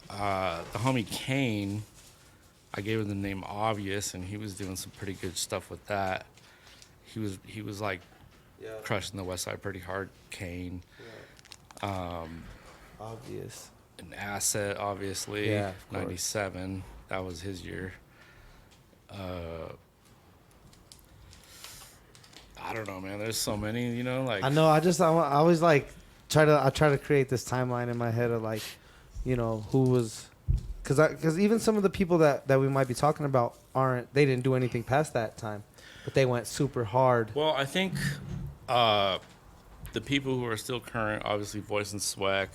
the homie Kane, I gave him the name Obvious, and he was doing some pretty good stuff with that. He was like crushing the West Side pretty hard. Kane, Obvious. an Asset, obviously. Yeah, of course. 97. That was his year. I don't know, man. There's so many, you know, like I know. I always like try to create this timeline in my head of like, you know, who was, because even some of the people that we might be talking about they didn't do anything past that time, but they went super hard. Well, I think the people who are still current, obviously, Voice and Swag,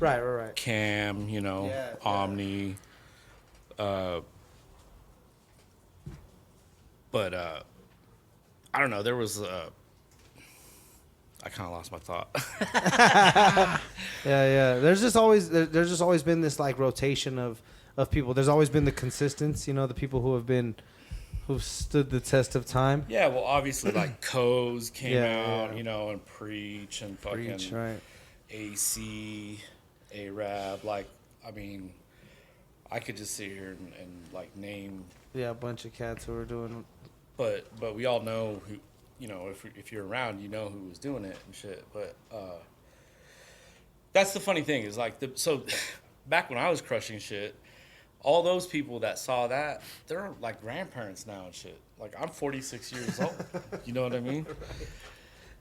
Right. Cam, you know, Yeah. Omni. But I don't know. There was I kind of lost my thought. Yeah. There's just always been this like rotation of people. There's always been the consistence, you know, the people who've stood the test of time. Yeah, well, obviously, like Co's came Yeah, out, yeah. you know, and Preach and fucking Preach, right. AC, A-Rab. Like, I mean, I could just sit here and like name, Yeah, a bunch of cats who were doing. but we all know who, you know, if you're around, you know who was doing it and shit. But that's the funny thing is like so back when I was crushing shit, all those people that saw that, they're like grandparents now and shit. Like I'm 46 years old. You know what I mean?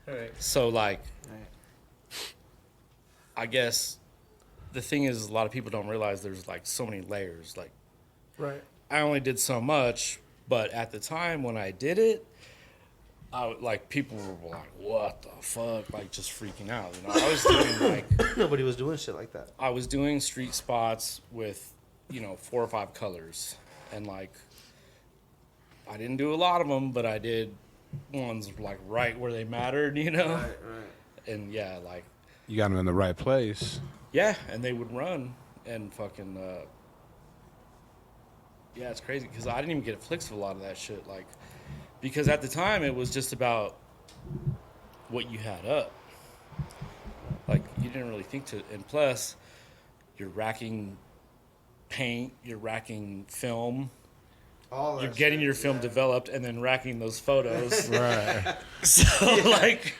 Right. So like, I guess the thing is a lot of people don't realize there's like so many layers. Like Right. I only did so much, but at the time when I did it, people were like, "What the fuck?" Like just freaking out. You know, I was doing like nobody was doing shit like that. I was doing street spots with 4 or 5 colors, and like I didn't do a lot of them, but I did ones like right where they mattered. Right. And yeah, like You got them in the right place. yeah, and they would run and fucking. Yeah, it's crazy because I didn't even get flicks of a lot of that shit. Like, because at the time it was just about what you had up. Like, you didn't really think to. And plus, you're racking paint, you're racking film, you're getting your film developed, and then racking those photos. Right. So, like,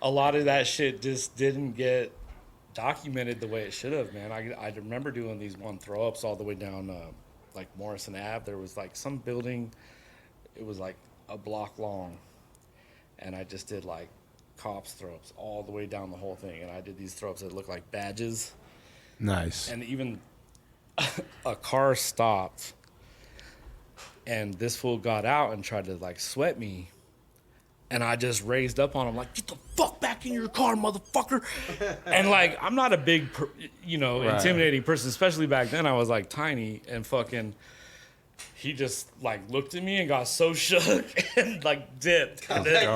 a lot of that shit just didn't get documented the way it should have, man. I remember doing these one throw ups all the way down. Like Morrison Ave, there was like some building, it was like a block long, and I just did like cops throw-ups all the way down the whole thing, and I did these throw-ups that looked like badges. Nice. And even a car stopped, and this fool got out and tried to like sweat me, and I just raised up on him like, "Get the fuck back in your car, motherfucker!" And like, I'm not a big, intimidating person, especially back then. I was like tiny, and fucking, he just like looked at me and got so shook and like dipped. And then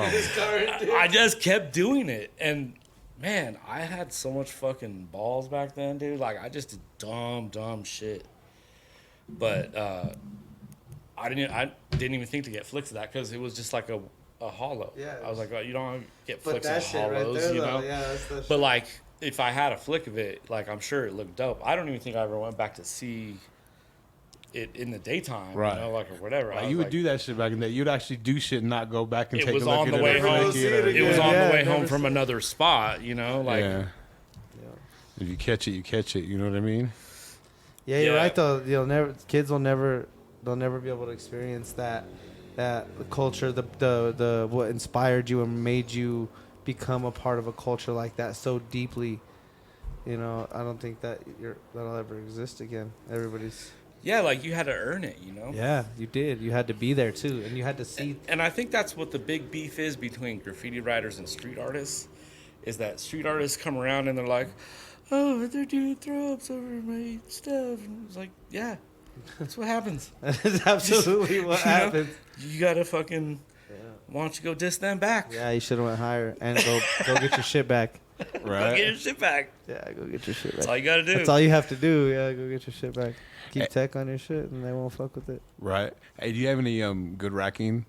I just kept doing it, and man, I had so much fucking balls back then, dude. Like, I just did dumb shit, but I didn't even think to get flicks of that because it was just like a hollow. Yeah, I was like, oh, you don't get flicks of hollows, right there, you know? Yeah, that's the shit. But like, if I had a flick of it, like, I'm sure it looked dope. I don't even think I ever went back to see it in the daytime, right? Like, or whatever. Like, you would do that shit back in the day. You'd actually do shit and not go back and take a look at it. It was on the way home from another spot, like. Yeah. If you catch it, you catch it. You know what I mean? Yeah, you're right though. Kids will never be able to experience that culture, the what inspired you and made you become a part of a culture like that so deeply. I don't think that'll ever exist again. Everybody's like you had to earn it, Yeah, you did. You had to be there too, and you had to see. And I think that's what the big beef is between graffiti writers and street artists, is that street artists come around and they're like, "Oh, they're doing throw-ups over my stuff," and it's like, yeah. That's what happens. That is absolutely what happens. You gotta fucking. Yeah. Why don't you go diss them back? Yeah, you should have went higher and go get your shit back. Right. Go get your shit back. Yeah, go get your shit back. That's all you gotta do. That's all you have to do. Yeah, go get your shit back. Keep tech on your shit, and they won't fuck with it. Right. Hey, do you have any good racking?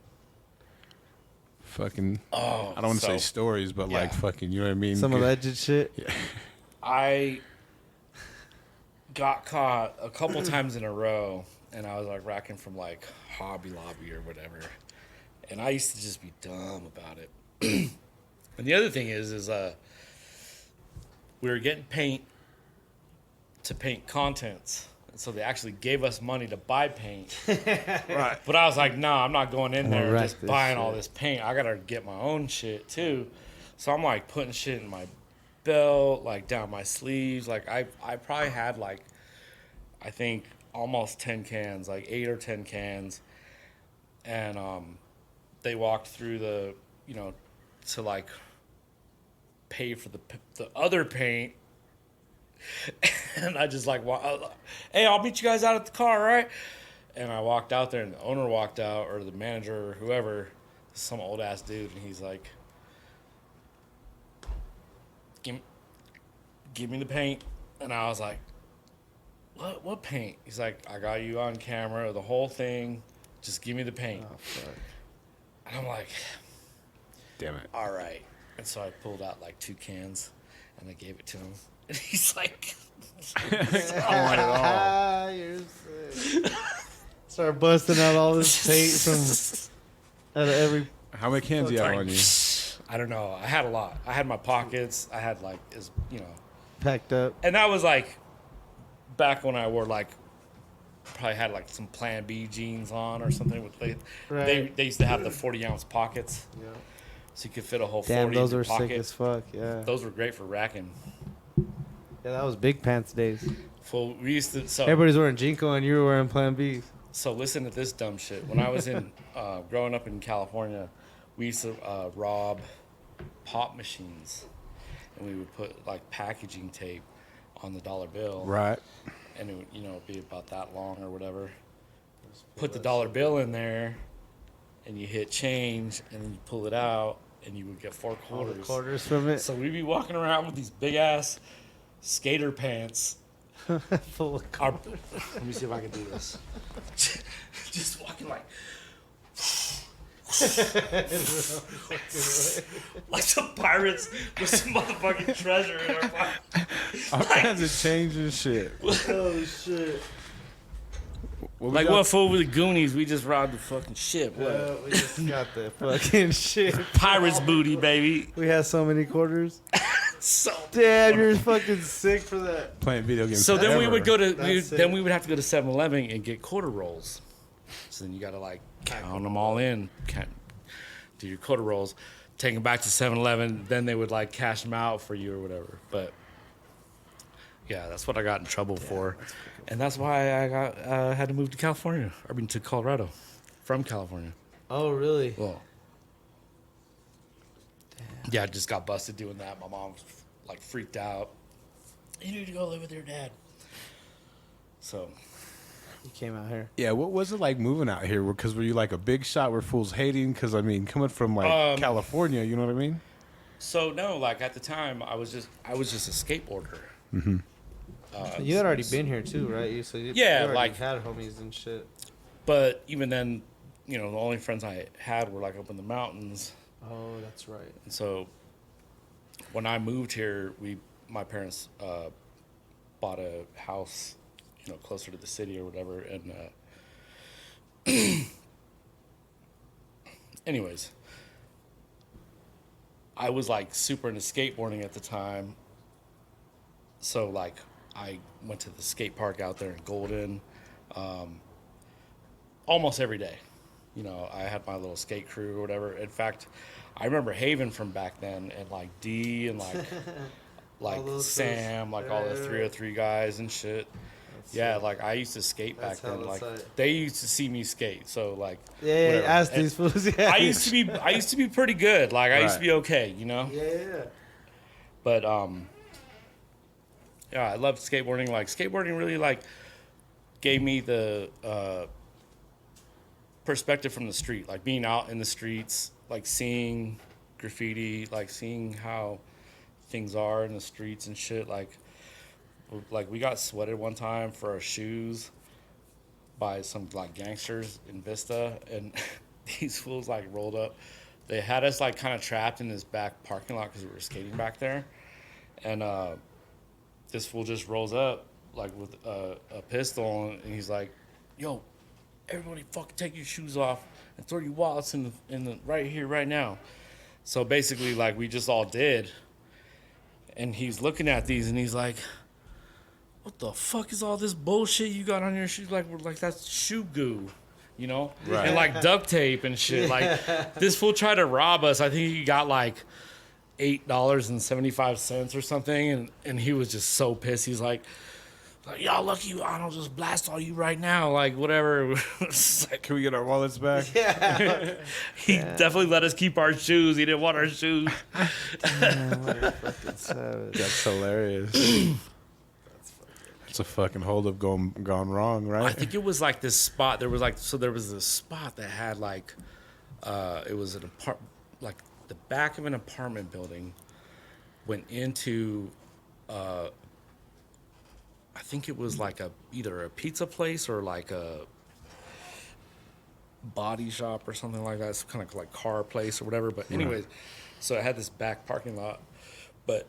Fucking. Oh, I don't want to say stories, but like fucking, you know what I mean? Some alleged shit. Yeah. I got caught a couple times in a row, and I was like racking from like Hobby Lobby or whatever, and I used to just be dumb about it. And the other thing is we were getting paint to paint contents, and so they actually gave us money to buy paint. Right. But I was like, nah, I'm not going in there just buying all this paint. I gotta get my own shit too. So I'm like putting shit in my belt, like down my sleeves. Like I probably had like, I think almost 10 cans, like 8 or 10 cans. And they walked through the, to like pay for the other paint. And I just like, hey, I'll meet you guys out at the car, right? And I walked out there, and the owner walked out, or the manager or whoever, some old ass dude, and he's like, give me the paint. And I was like, what paint? He's like, I got you on camera, the whole thing. Just give me the paint. Oh, fuck. And I'm like, damn it. All right. And so I pulled out like 2 cans, and I gave it to him. And he's like, I want it all. You're sick. Start busting out all this paint from out of every. How many cans do you have on you? I don't know. I had a lot. I had my pockets. I had like, packed up. And that was like back when I wore like, probably had like some Plan B jeans on or something. They used to have the 40-ounce pockets. Yeah. So you could fit a whole 40 in your pocket. Those were sick as fuck, yeah. Those were great for racking. Yeah, that was big pants days. We used to. So everybody's wearing Jinko and you were wearing Plan Bs. So listen to this dumb shit. When I was growing up in California, we used to rob pop machines, and we would put like packaging tape on the dollar bill. Right. And it would, be about that long or whatever. Put the dollar bill in there, and you hit change, and then you pull it out, and you would get 4 quarters. Quarters from it. So we'd be walking around with these big ass skater pants. Full of quarters. Let me see if I can do this. Just walking like some pirates with some motherfucking treasure in our pocket. All kinds of change and shit. Oh shit. Like what fool with the Goonies? We just robbed the fucking ship. We just got the fucking shit. Pirates booty, baby. We had so many quarters. So damn, you're fucking sick for that. Playing video games. So then we would go to we would have to go to 7-Eleven and get quarter rolls. So then you got to like count them all in, do your quarter rolls, take them back to 7-Eleven. Then they would like cash them out for you or whatever. But yeah, that's what I got in trouble for, and that's why I got had to move to California. I mean to Colorado, from California. Oh really? Well, yeah, I just got busted doing that. My mom was like freaked out. You need to go live with your dad. So You came out here. Yeah, what was it like moving out here? Because were you like a big shot where fools hating? Because I mean, coming from like California, you know what I mean? So no, like at the time, I was just a skateboarder. Mm-hmm. You had already been here too, right? You Yeah, you like had homies and shit. But even then, the only friends I had were like up in the mountains. Oh, that's right. And so when I moved here, my parents bought a house, closer to the city or whatever. And anyways, I was like super into skateboarding at the time. So like I went to the skate park out there in Golden almost every day. I had my little skate crew or whatever. In fact, I remember Haven from back then and like D and like Sam, like all the 303 guys and shit. Yeah, like I used to skate back then. Like they used to see me skate, so like ask these fools. Yeah, I used to be pretty good. Like I used to be okay, Yeah. But yeah, I loved skateboarding. Like skateboarding really like gave me the perspective from the street, like being out in the streets, like seeing graffiti, like seeing how things are in the streets and shit. Like we got sweated one time for our shoes by some like gangsters in Vista, and these fools like rolled up. They had us like kind of trapped in this back parking lot because we were skating back there, and this fool just rolls up like with a pistol, and he's like, "Yo, everybody fucking take your shoes off and throw your wallets in the right here, right now." So basically, like, we just all did. And he's looking at these and he's like, "What the fuck is all this bullshit you got on your shoes?" Like, we're like, "That's shoe goo," Right. And like duct tape and shit. Like, this fool tried to rob us. I think he got like $8.75 or something. And he was just so pissed. He's like, "Y'all lucky I don't just blast all you right now," like whatever. Like, can we get our wallets back? Yeah. He definitely let us keep our shoes. He didn't want our shoes. Damn, what a fucking savage. That's hilarious. It's a fucking holdup gone wrong, right? I think it was like this spot. There was this spot that had like, it was an like the back of an apartment building, went into, I think it was like either a pizza place or like a body shop or something like that. It's kind of like car place or whatever. But anyways, so it had this back parking lot, but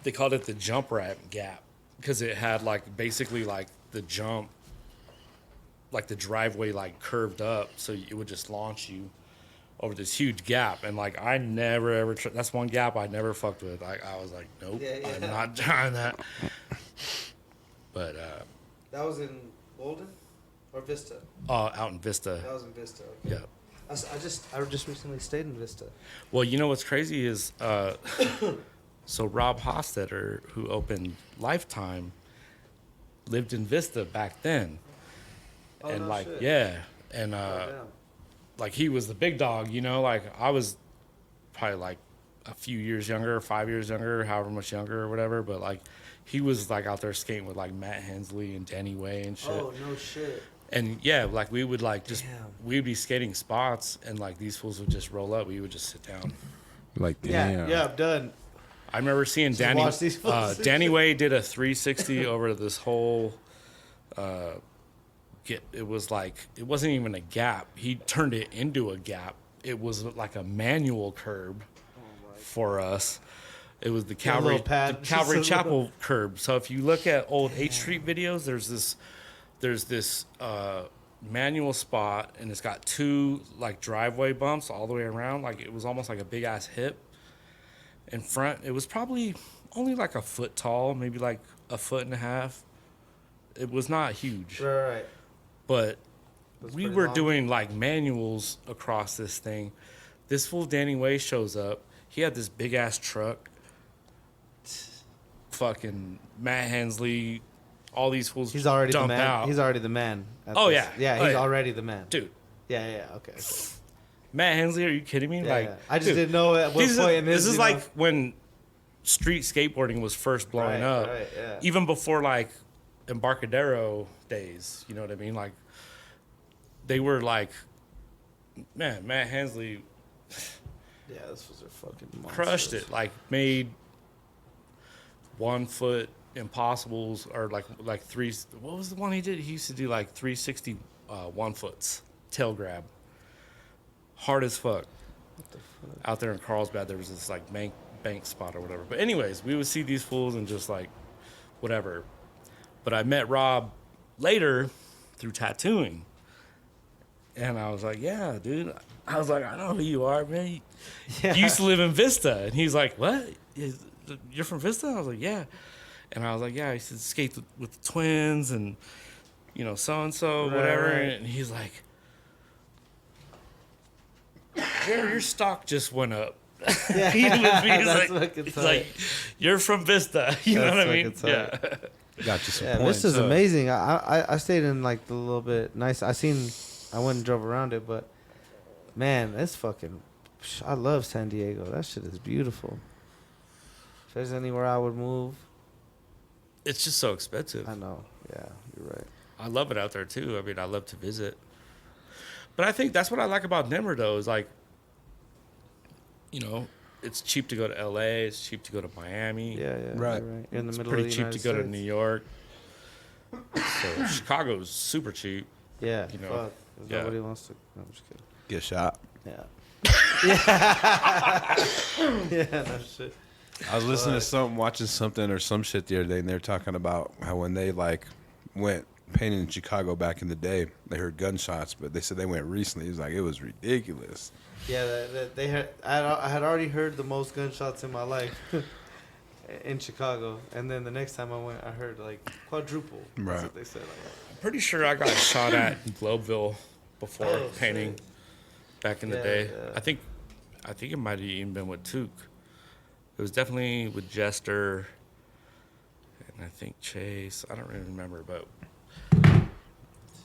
they called it the jump rat gap because it had like basically like the jump, like the driveway like curved up, so it would just launch you over this huge gap. And like I never ever that's one gap I never fucked with. I was like, nope, I'm not trying that. But that was in Golden or Vista? Out in Vista. That was in Vista. Okay. Yeah. I just recently stayed in Vista. Well, what's crazy is so Rob Hostetter, who opened Lifetime, lived in Vista back then. and no like shit. yeah, and like he was the big dog, you know. Like I was probably like a few years younger, 5 years younger, however much younger or whatever. But like he was like out there skating with like Matt Hensley and Danny Way and shit. Oh no shit. And yeah, like we would like just we'd be skating spots, and like these fools would just roll up. We would just sit down. Like damn. Yeah, I'm done. I remember seeing Danny. watch these fools. Danny Way did a 360 over this whole. It was like it wasn't even a gap. He turned it into a gap. It was like a manual curb for us. It was the Calvary Chapel curb. So if you look at old 8th Street videos, there's this manual spot, and it's got 2 like driveway bumps all the way around. Like it was almost like a big ass hip in front. It was probably only like a foot tall, maybe like a foot and a half. It was not huge. Right. But we were long. doing like manuals across this thing. This fool Danny Way shows up. He had this big ass truck. Fucking Matt Hensley, all these fools. He's already the dump man. out. He's already the man. Oh, yeah. Yeah, Oh, he's yeah. already the man. Dude, Yeah. Okay. Matt Hensley, are you kidding me? Yeah, like, yeah. I just dude, didn't know at what point in this is you like know. when street skateboarding was first blowing up. Right, yeah. Even before like Embarcadero days, you know what I mean? Like they were like, man, Matt Hensley Yeah, this was a fucking monster. crushed it. Like made 1 foot impossibles or like three. What was the one he did? He used to do like 360 1 foots tail grab. Hard as fuck. Out there in Carlsbad, there was this like bank spot or whatever. But anyways, we would see these fools and just like whatever. But I met Rob later through tattooing. And I was like, yeah, dude. I was like, I know who you are, man. Yeah. You used to live in Vista. And he's like, what? You're from Vista? I was like, yeah. And I was like, yeah, I used to skate with the twins and, you know, so-and-so, whatever. Right. And he's like, your stock just went up. Yeah. He was That's like, fucking he's tight. like, you're from Vista. You know That's what I mean? fucking Yeah. tight. Got you some Yeah, points. this is huh? amazing. I stayed in like the little bit nice. I went and drove around it, but man, it's fucking. I love San Diego. That shit is beautiful. If there's anywhere I would move, It's just so expensive. I know. Yeah, you're right. I love it out there too. I mean, I love to visit. But I think that's what I like about Denver, though, is like, you know, it's cheap to go to LA. It's cheap to go to Miami. Yeah, Right. You're right. You're in the It's middle pretty of the cheap United to go to States. New York. So Chicago's super cheap. Yeah, you know, fuck. yeah. Nobody wants to. No, I'm just kidding. Get shot. Yeah. yeah. Yeah. No shit. I was listening to something, watching something or some shit the other day, and they're talking about how when they like went painting in Chicago back in the day, they heard gunshots, but they said they went recently. It was like it was ridiculous. Yeah, they had. I had already heard the most gunshots in my life in Chicago, and then the next time I went, I heard like quadruple. That's Right. what they said. Like, I'm pretty sure I got shot at in Globeville before Oh, painting shit. back in the Yeah, day. yeah. I think it might have even been with Took. It was definitely with Jester and I think Chase. I don't really remember, but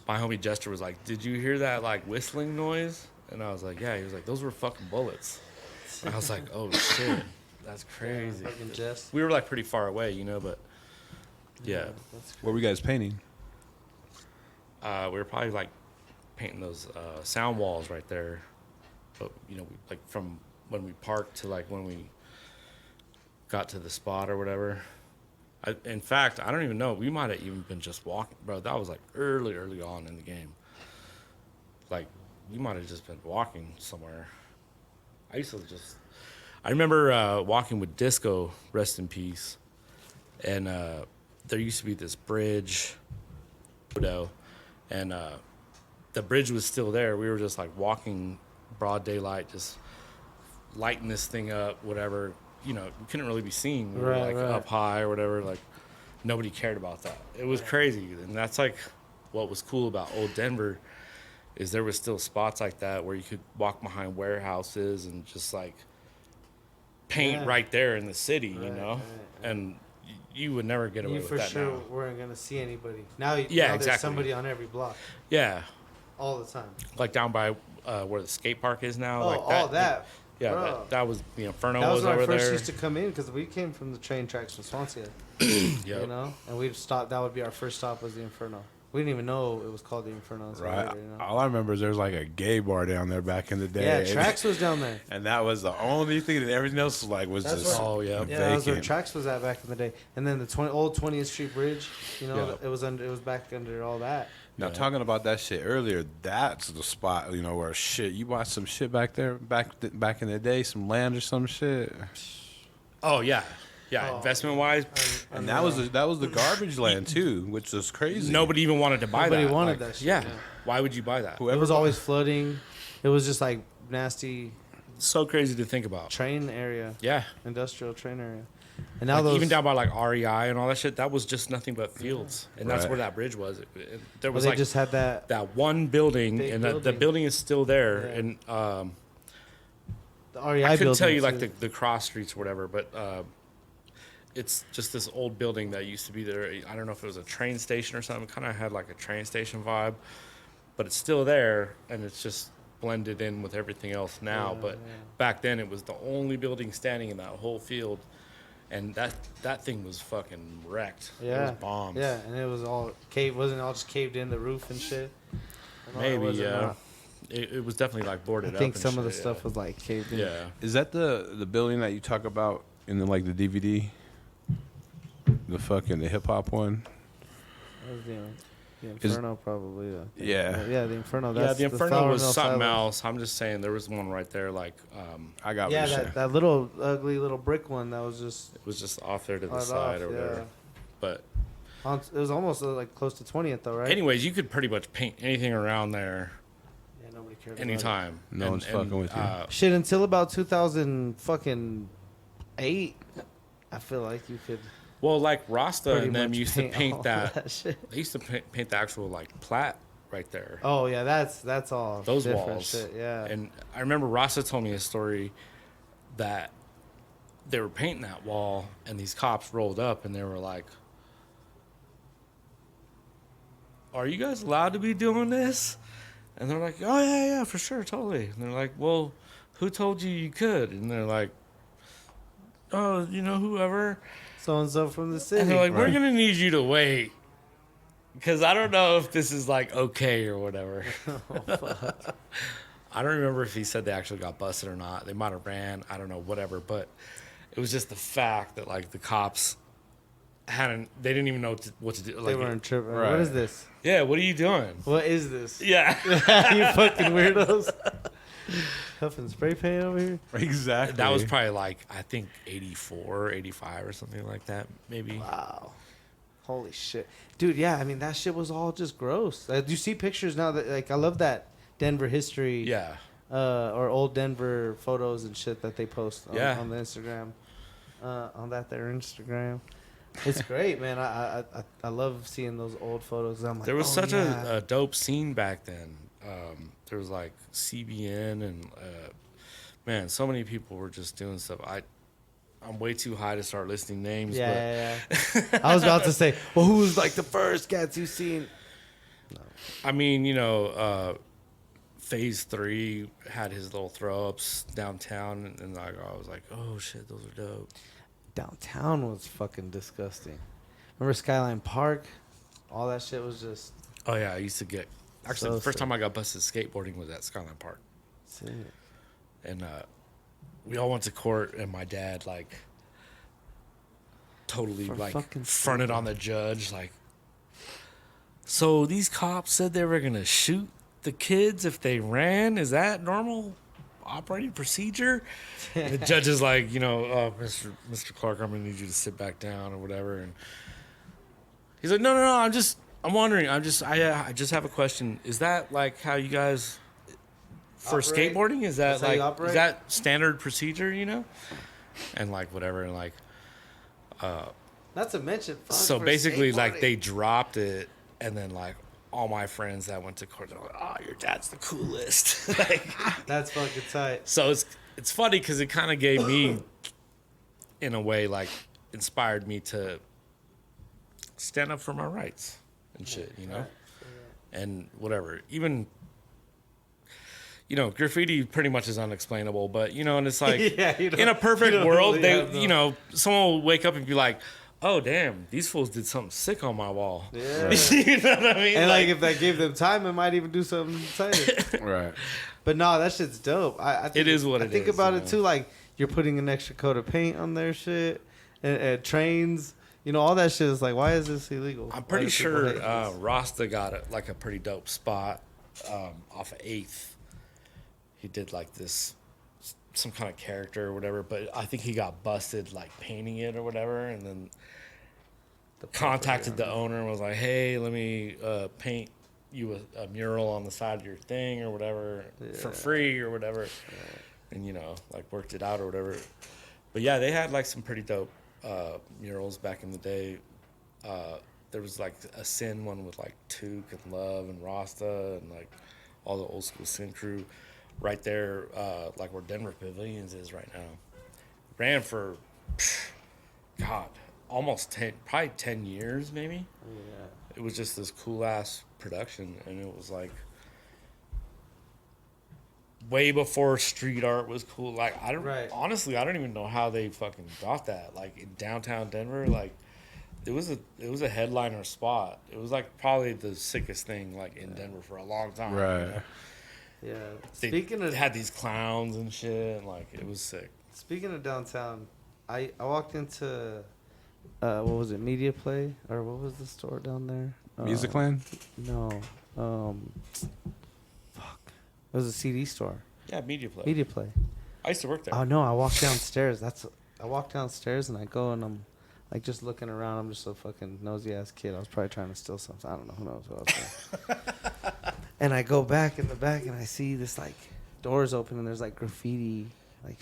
my homie Jester was like, "Did you hear that like whistling noise?" And I was like, "Yeah." He was like, "Those were fucking bullets." And I was like, "Oh shit, that's crazy." fucking Jess. We were like pretty far away, you know, but yeah, That's What were you guys painting? we were probably like painting those sound walls right there. But you know, like from when we parked to like when we got to the spot or whatever. In fact, I don't even know. We might have even been just walking, bro. That was like early on in the game. Like we might have just been walking somewhere. I remember walking with Disco, rest in peace. And there used to be this bridge, and the bridge was still there. We were just like walking broad daylight, just lighting this thing up, whatever. You know, we couldn't really be seen. We were like up high or whatever. Like nobody cared about that. It was crazy, and that's like what was cool about old Denver is there was still spots like that where you could walk behind warehouses and just like paint right there in the city, you know, and you would never get away You with for that sure now. weren't gonna see anybody. Now, now exactly. there's somebody on every block Yeah, all the time. like down by where the skate park is now. Oh, like all that. Yeah, Bro. that was the Inferno That was when over I first there. used to come in because we came from the train tracks from Swansea. Yep. You know, and we'd stop. That would be our first stop was the Inferno. We didn't even know it was called the Inferno. Right. Later, you know? All I remember is there was like a gay bar down there back in the day. Yeah, Trax was down there. And that was the only thing that everything else was like was That's just where- Oh, yeah. Yeah, that was where vacant. Trax was at back in the day. And then the old 20th Street Bridge, you know, Yeah. it was back under all that. Now talking about that shit earlier, that's the spot, you know, where shit you bought some shit back there back in the day, some land or some shit. Oh yeah, Oh. investment wise, And that was the garbage land too, which was crazy. nobody even wanted to buy Nobody that. wanted Like, that shit, Yeah. yeah. Why would you buy that? It Whoever was always flooding. It was just like nasty So crazy to think about. train area, Yeah. industrial train area. And now Like, those even down by like REI and all that shit, that was just nothing but fields, and that's Right. where that bridge was. There well, was they like just had that that one building, Big and the building. building is still there. Yeah. And the REI I couldn't building. tell you like too. the cross streets or whatever, but it's just this old building that used to be there. I don't know if it was a train station or something. Kind of had like a train station vibe, but it's still there, and it's just blended in with everything else now. Yeah, but yeah. back then, it was the only building standing in that whole field, and that thing was fucking wrecked. Yeah, It was bombed. Yeah, and it was all caved. Wasn't it all just caved in the roof and shit? And all that Maybe, was yeah. not- It was definitely like boarded I up. think and some of the shit, stuff was like caved in. Yeah. Is that the building that you talk about in the DVD? The hip hop one? That was the Inferno, probably. Yeah. Yeah, the Inferno. Yeah, That's the Inferno Flower was Mill something Silo. else. I'm just saying there was one right there, like I got Yeah, what you're saying. that little ugly little brick one that was just it was just off there to the right side off, or whatever. yeah. But It was almost like close to 20th though, right? anyways, you could pretty much paint anything around there Yeah, nobody cared. about it. anytime. No one's fucking with you. Shit, until about 2008, I feel like you could Well, like Rasta pretty and them much used to paint all that. shit. They used to paint the actual like plat right there. Oh yeah, that's all Those different walls. shit. Yeah, And I remember Rasta told me a story that they were painting that wall, and these cops rolled up, and they were like, "Are you guys allowed to be doing this?" And they're like, "Oh yeah, for sure, totally." And they're like, "Well, who told you you could?" And they're like, "Oh, you know, whoever." so and so from the city. And they're like, "We're Right. gonna need you to wait, because I don't know if this is like okay or whatever." I don't remember if he said they actually got busted or not. They might have ran. I don't know, whatever. But it was just the fact that like the cops hadn't. They didn't even know what to do. They Like, weren't tripping. Right. What is this? yeah, what are you doing? What is this? Yeah, You fucking weirdos. Huffing spray paint over here. Exactly. that was probably like I think 84, 85 or something like that, maybe. Wow. Holy shit. Dude, yeah, I mean, that shit was all just gross. Do you see pictures now that, like, I love that Denver history. Yeah, Or old Denver photos and shit that they post on, Yeah. on the Instagram. On their Instagram. It's great, man. I love seeing those old photos. I'm like, there was oh, such yeah. a dope scene back then. There was like CBN and man, so many people were just doing stuff. I'm way too high to start listing names. Yeah. I was about to say, well, who was like the first cats you seen? I mean, you know, Phase 3 had his little throw ups downtown, and like I was like, oh shit, those are dope. Downtown was fucking disgusting. Remember Skyline Park? All that shit was just. Oh yeah, I used to get. Actually, So the first sick. time I got busted skateboarding was at Skyline Park, Sick. and we all went to court, and my dad like totally For like fucking fronted on the judge, like. So these cops said they were gonna shoot the kids if they ran. Is that normal operating procedure? And the judge is like, you know, Mr. Clark, I'm gonna need you to sit back down or whatever. And he's like, no, I'm wondering. I just have a question. Is that like how you guys for Operate? skateboarding? Is that That's how you like operate? is that standard procedure? You know, and like whatever, and like Not to mention. so basically, like skateboarding. they dropped it, and then like all my friends that went to court, they're like, "Oh, your dad's the coolest." Like, That's fucking tight. so it's funny because it kind of gave me, in a way, like inspired me to stand up for my rights and shit, you know, and whatever. Even, you know, graffiti pretty much is unexplainable, but you know, and it's like in a perfect world, you know, someone will wake up and be like, oh damn, these fools did something sick on my wall. Yeah. You know what I mean? And like if that gave them time, it might even do something exciting. Right. But no, that shit's dope. I think it is what it is. I think about it too, like you're putting an extra coat of paint on their shit, and trains. You know, all that shit is like, why is this illegal? I'm pretty sure Rasta got a pretty dope spot off of 8th. He did like this, some kind of character or whatever, but I think he got busted like painting it or whatever, and then contacted the owner and was like, hey, let me paint you a mural on the side of your thing or whatever for free or whatever. And, you know, like worked it out or whatever. But yeah, they had like some pretty dope murals back in the day. There was like a Sin one with like Took and Love and Rasta and like all the old school Sin crew right there, like where Denver Pavilions is right now. Ran for, God, almost probably 10 years maybe. Yeah. It was just this cool ass production, and it was like way before street art was cool. Like honestly, I don't even know how they fucking got that. Like in downtown Denver, like it was a headliner spot. It was like probably the sickest thing like in Denver for a long time. Right. You know? Yeah. They had these clowns and shit, and like it was sick. Speaking of downtown, I walked into what was it, Media Play, or what was the store down there? Musicland? No. Fuck. It was a CD store. Yeah, Media Play. Media Play. I used to work there. Oh no, I walked downstairs. I walked downstairs and I go and I'm like just looking around. I'm just a fucking nosy ass kid. I was probably trying to steal something. I don't know. Who knows what I was doing. And I go back in the back and I see this like doors open and there's like graffiti like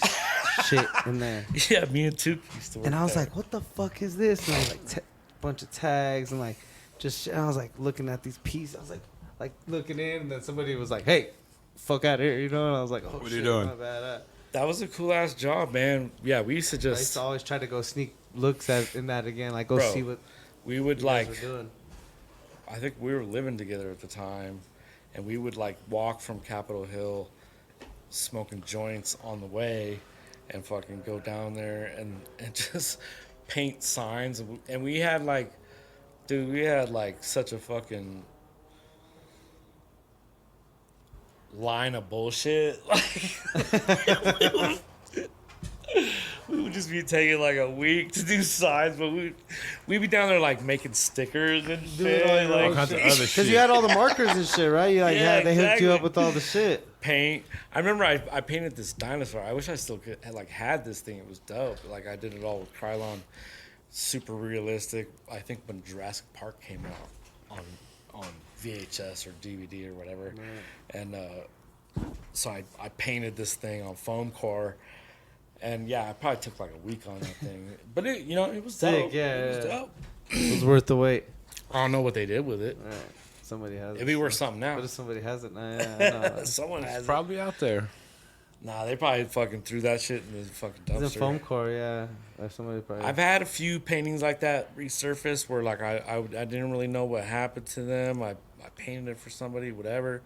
shit in there. Yeah, me and Took used to work And I was there. like, what the fuck is this? And I was like, bunch of tags and like just shit. I was like looking at these pieces. I was like looking in, and then somebody was like, hey, fuck out of here, you know? And I was like, oh, what shit, are you doing? my bad. That was a cool ass job, man. Yeah, we used to I used just to always try to go sneak looks in that again, like go Bro, see what we would you guys like. were doing. I think we were living together at the time, and we would like walk from Capitol Hill, smoking joints on the way, and fucking go down there and just paint signs. And we had like, dude, we had like such a fucking line of bullshit. Like, we would just be taking like a week to do signs, but we'd be down there like making stickers and shit, all kinds of other shit. Because you had all the markers and shit, right? You like, Yeah, they hooked you up exactly. with all the shit. paint. I remember I painted this dinosaur. I wish I still had this thing. It was dope. Like I did it all with Krylon, super realistic. I think when Jurassic Park came out on VHS or DVD or whatever, and so I painted this thing on foam core. And yeah, I probably took like a week on that thing, but it was dope. It was dope. It was worth the wait. I don't know what they did with it. All right. Somebody has it. It'd be worth something now. What if somebody has it? No. Someone has Probably out there. it. Nah, they probably fucking threw that shit in the fucking dumpster. It's a foam core, yeah. Like somebody probably. I've had a few paintings like that resurface where like I didn't really know what happened to them. I painted it for somebody, whatever.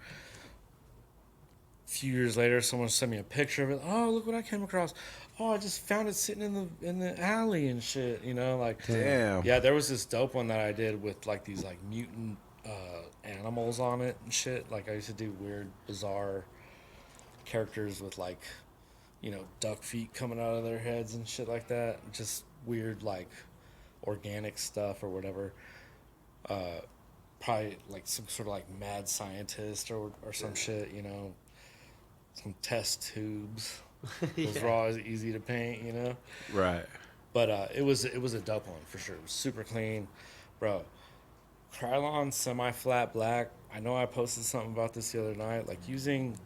A few years later, someone sent me a picture of it. Oh, look what I came across. Oh, I just found it sitting in the alley and shit. You know, like Damn. Yeah, there was this dope one that I did with like these like mutant animals on it and shit. Like I used to do weird, bizarre characters with like, duck feet coming out of their heads and shit like that. Just weird like organic stuff or whatever. Probably like some sort of like mad scientist or some shit. Some test tubes. Those were always easy to paint, Right. But it was a dope one for sure. It was super clean, bro. Krylon semi-flat black. I know I posted something about this the other night. Like using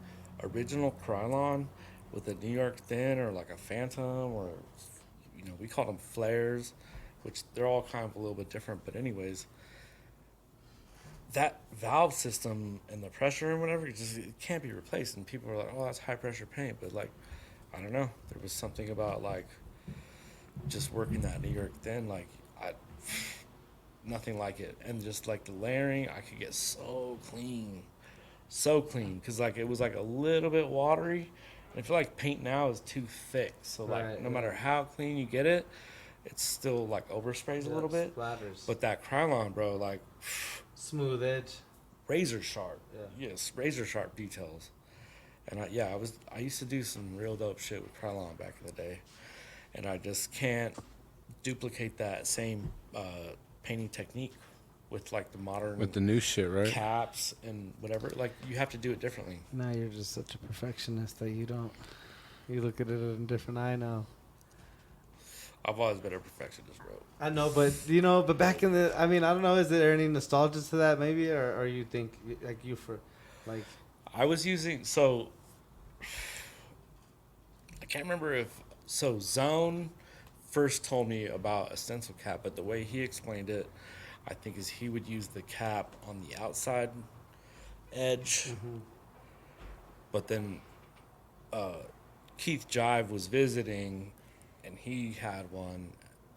original Krylon with a New York thin or like a Phantom or we call them flares, which they're all kind of a little bit different. But anyways, that valve system and the pressure and whatever, it can't be replaced. And people are like, oh, that's high pressure paint. But like, I don't know. There was something about like just working that New York thin. Like nothing like it. And just like the layering, I could get so clean, because like it was like a little bit watery. And I feel like paint now is too thick, so like no matter how clean you get it, it's still like oversprays a little bit. Splatters. But that Krylon, bro, like smooth edge, razor sharp. Yeah. Yes, razor sharp details. And I used to do some real dope shit with Krylon back in the day, and I just can't duplicate that same painting technique with like the modern with the new shit, right? Caps and whatever. Like you have to do it differently. Now you're just such a perfectionist that you look at it in a different eye now. I've always been a perfectionist, bro. I know, but back in I don't know, is there any nostalgia to that maybe, or you think like you for like I was using I can't remember if Zone first told me about a stencil cap, but the way he explained it, I think, is he would use the cap on the outside edge. Mm-hmm. But then Keith Jive was visiting, and he had one,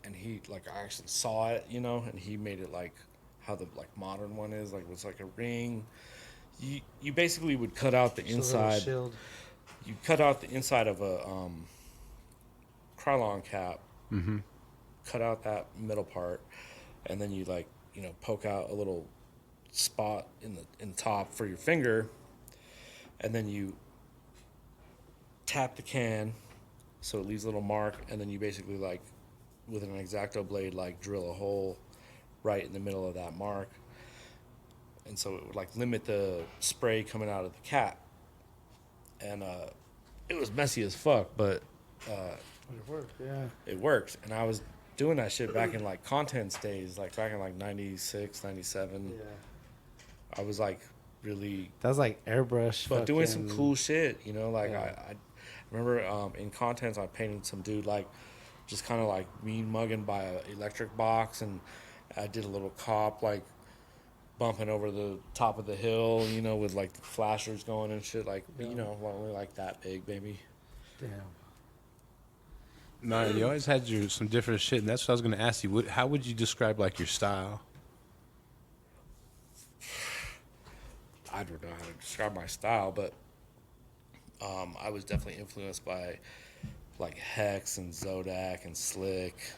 and he I actually saw it, and he made it like how the like modern one is, like it was like a ring. You basically would cut out the inside. You cut out the inside of a Krylon cap. Mm-hmm. Cut out that middle part, and then you poke out a little spot in the top for your finger, and then you tap the can so it leaves a little mark, and then you basically with an X-Acto blade drill a hole right in the middle of that mark, and so it would limit the spray coming out of the cap, and it was messy as fuck, but it worked. Yeah, it worked. And I was doing that shit back in Contents days, back in 96, 97. Yeah, I was really, that was airbrush, but doing some cool shit, Yeah. I remember in Contents I painted some dude just kind of mean mugging by an electric box, and I did a little cop bumping over the top of the hill, with the flashers going and shit, only that big, baby. Damn. No, you always had some different shit, and that's what I was going to ask you. How would you describe your style? I don't know how to describe my style, but I was definitely influenced by Hex and Zodak and Slick,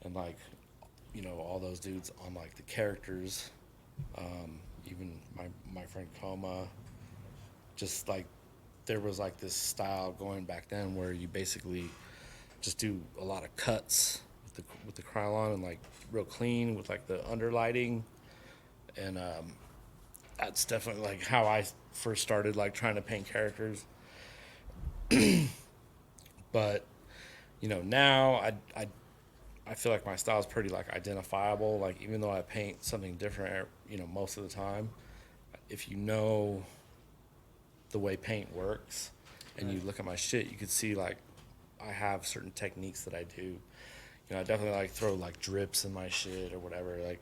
and all those dudes on the characters. Even my friend Coma, just there was this style going back then where you basically just do a lot of cuts with the Krylon and real clean with the underlighting, and that's definitely how I first started trying to paint characters. But now I feel my style is pretty identifiable. Even though I paint something different, most of the time, if you know the way paint works and you look at my shit, you could see I have certain techniques that I do. I definitely throw drips in my shit or whatever,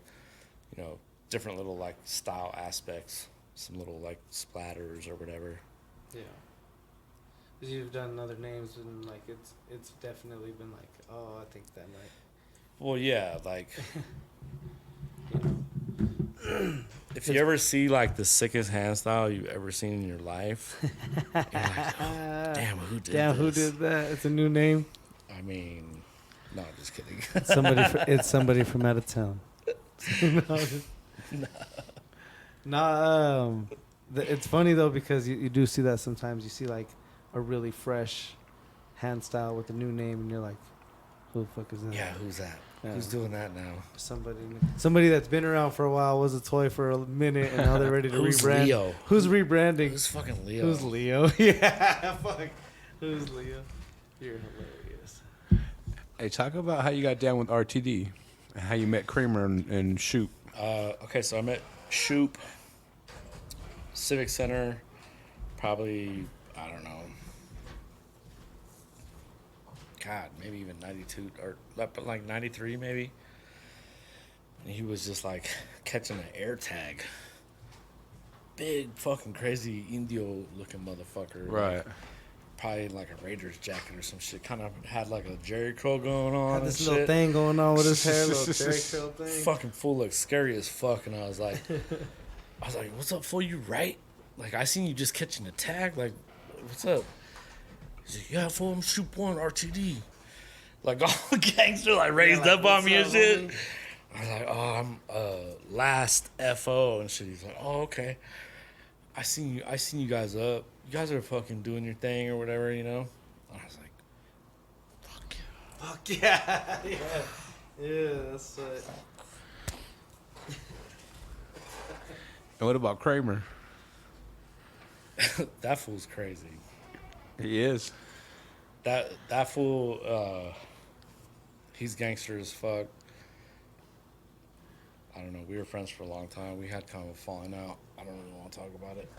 different little style aspects, some little splatters or whatever. Yeah. You've done other names and it's definitely been oh, I think that might. Well, yeah, if you ever see the sickest hand style you've ever seen in your life, you're damn, who did this? Who did that? It's a new name. I mean, no, just kidding. It's somebody from out of town. It's funny though, because you do see that sometimes. You see a really fresh hand style with a new name, and you're like, who the fuck is that? Yeah, who's that? Yeah. Who's doing that now? Somebody that's been around for a while, was a toy for a minute, and now they're ready to rebrand. Leo? Who's rebranding? Who's fucking Leo? Who's Leo? Yeah, fuck. Who's Leo? You're hilarious. Hey, talk about how you got down with RTD, and how you met Kramer and Shoop. Okay, so I met Shoop, Civic Center, probably, I don't know, God, maybe even 92 or 93 maybe. And he was just catching an air tag. Big fucking crazy Indio looking motherfucker. Right. probably in like a Raiders jacket or some shit. Kind of had like a Jerry curl going on. Had this little thing going on with his hair, little Jerry curl thing. Fucking fool looked scary as fuck, and I was like, what's up, fool? You right? Like, I seen you just catching the tag. Like, what's up? He's like, yeah, fool, I'm Shoot One RTD. Like, all gangster like raised up on me and shit. Homie? I was like, oh, I'm last FO and shit. He's like, oh, okay. I seen you guys up. You guys are fucking doing your thing or whatever, you know? And I was like, fuck yeah. Fuck yeah. Yeah, that's it. And what about Kramer? That fool's crazy. He is. That fool, he's gangster as fuck. I don't know. We were friends for a long time. We had kind of a falling out. I don't really want to talk about it.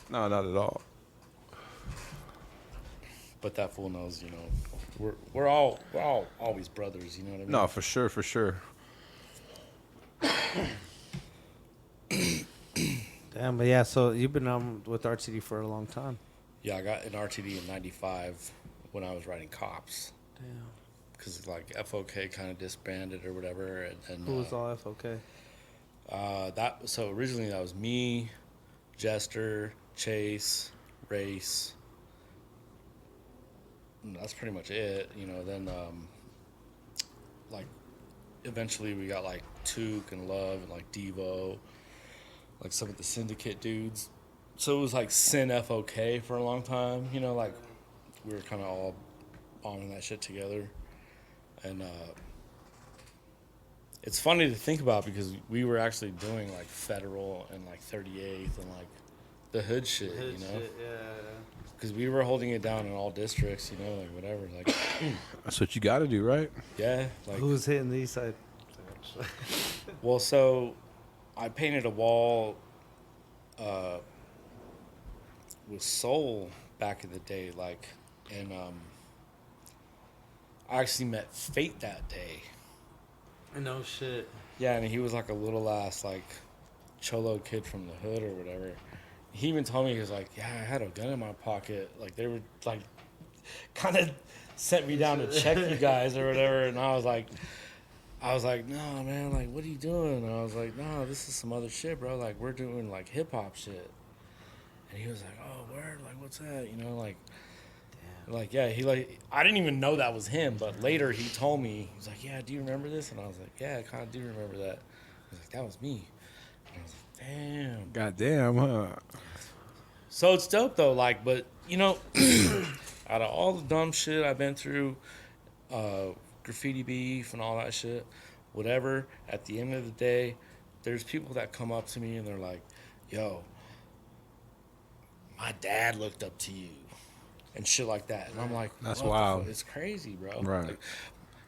No, not at all. But that fool knows, you know, we're all always brothers. You know what I mean? No, for sure, for sure. Damn, but yeah. So you've been with RTD for a long time. Yeah, I got an RTD in '95 when I was writing Cops. Damn. Because like FOK kind of disbanded or whatever, and who was all FOK? So originally that was me, Jester, Chase, Race. And that's pretty much it, you know. Then like eventually we got like Took and Love and like Devo, like some of the Syndicate dudes. So it was like Sin FOK for a long time, you know. Like we were kind of all bombing that shit together. And it's funny to think about because we were actually doing like Federal and like 38th and like the hood shit, you know? Shit, yeah. Because we were holding it down in all districts, you know, like whatever. Like That's what you got to do, right? Yeah. Like who's hitting the east side? Well, so I painted a wall with Soul back in the day, like, and I actually met Fate that day. No shit. Yeah, and he was like a little ass like cholo kid from the hood or whatever. He even told me, he was like, yeah, I had a gun in my pocket. Like they were like kind of sent me down to check you guys or whatever. And I was like, no, man, like what are you doing? And I was like, no, this is some other shit, bro. Like we're doing like hip hop shit. And he was like, oh, word, like what's that? You know, like. Like, yeah, I didn't even know that was him, but later he told me, he was like, yeah, do you remember this? And I was like, yeah, I kind of do remember that. He was like, that was me. And I was like, damn. Goddamn, huh? So it's dope, though, like, but, you know, out of all the dumb shit I've been through, graffiti beef and all that shit, whatever, at the end of the day, there's people that come up to me and they're like, yo, my dad looked up to you. And shit like that. And I'm like, that's wild. It's crazy, bro. Right. Like,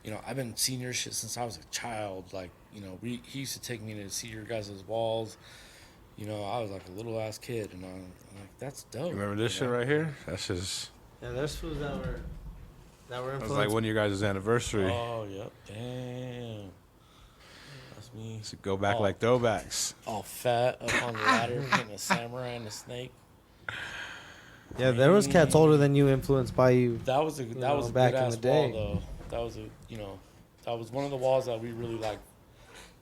you know, I've been seeing your shit since I was a child. Like, you know, he used to take me to see your guys' walls. You know, I was like a little ass kid. And I'm like, that's dope. You remember this shit right here? That's just. Yeah, there's foods that were influenced. It was like one of your guys' anniversary. Oh, yep. Damn. That's me. So go back like throwbacks. All fat up on the ladder, hitting a samurai and a snake. Yeah, there was cats older than you influenced by you. That was a back good in ass the day. wall though. That was that was one of the walls that we really like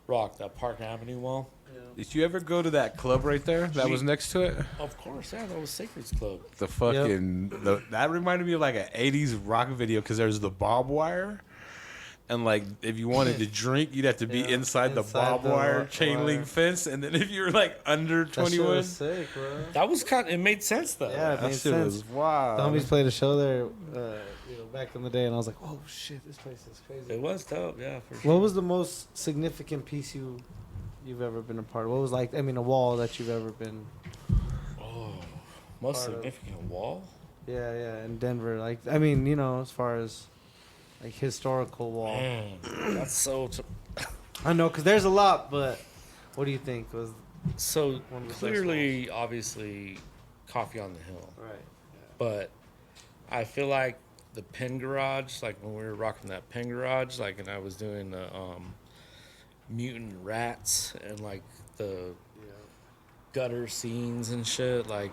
rocked, that Park Avenue wall. Yeah. Did you ever go to that club right there that was next to it? Of course, yeah, that was Sacred's Club. The fucking that reminded me of like an 80s rock video because there's the barbed wire. And like, if you wanted to drink, you'd have to be inside the barbed wire chain link fence. And then if you were like under 21, that shit was sick, bro. That was it made sense though. Yeah, it that made shit sense. was wild. The homies played a show there, back in the day, and I was like, oh shit, this place is crazy. It was dope, yeah, for sure. What was the most significant piece you've ever been a part of? What was a wall that you've ever been? Oh, most significant wall? Yeah, in Denver. Like, I mean, you know, as far as like historical wall. Man, that's so. I know, because there's a lot, but what do you think was? So one of the clearly, obviously, Coffee on the Hill. Right. Yeah. But I feel like the Pen Garage, like when we were rocking that Pen Garage, like, and I was doing the mutant rats and like the gutter scenes and shit, like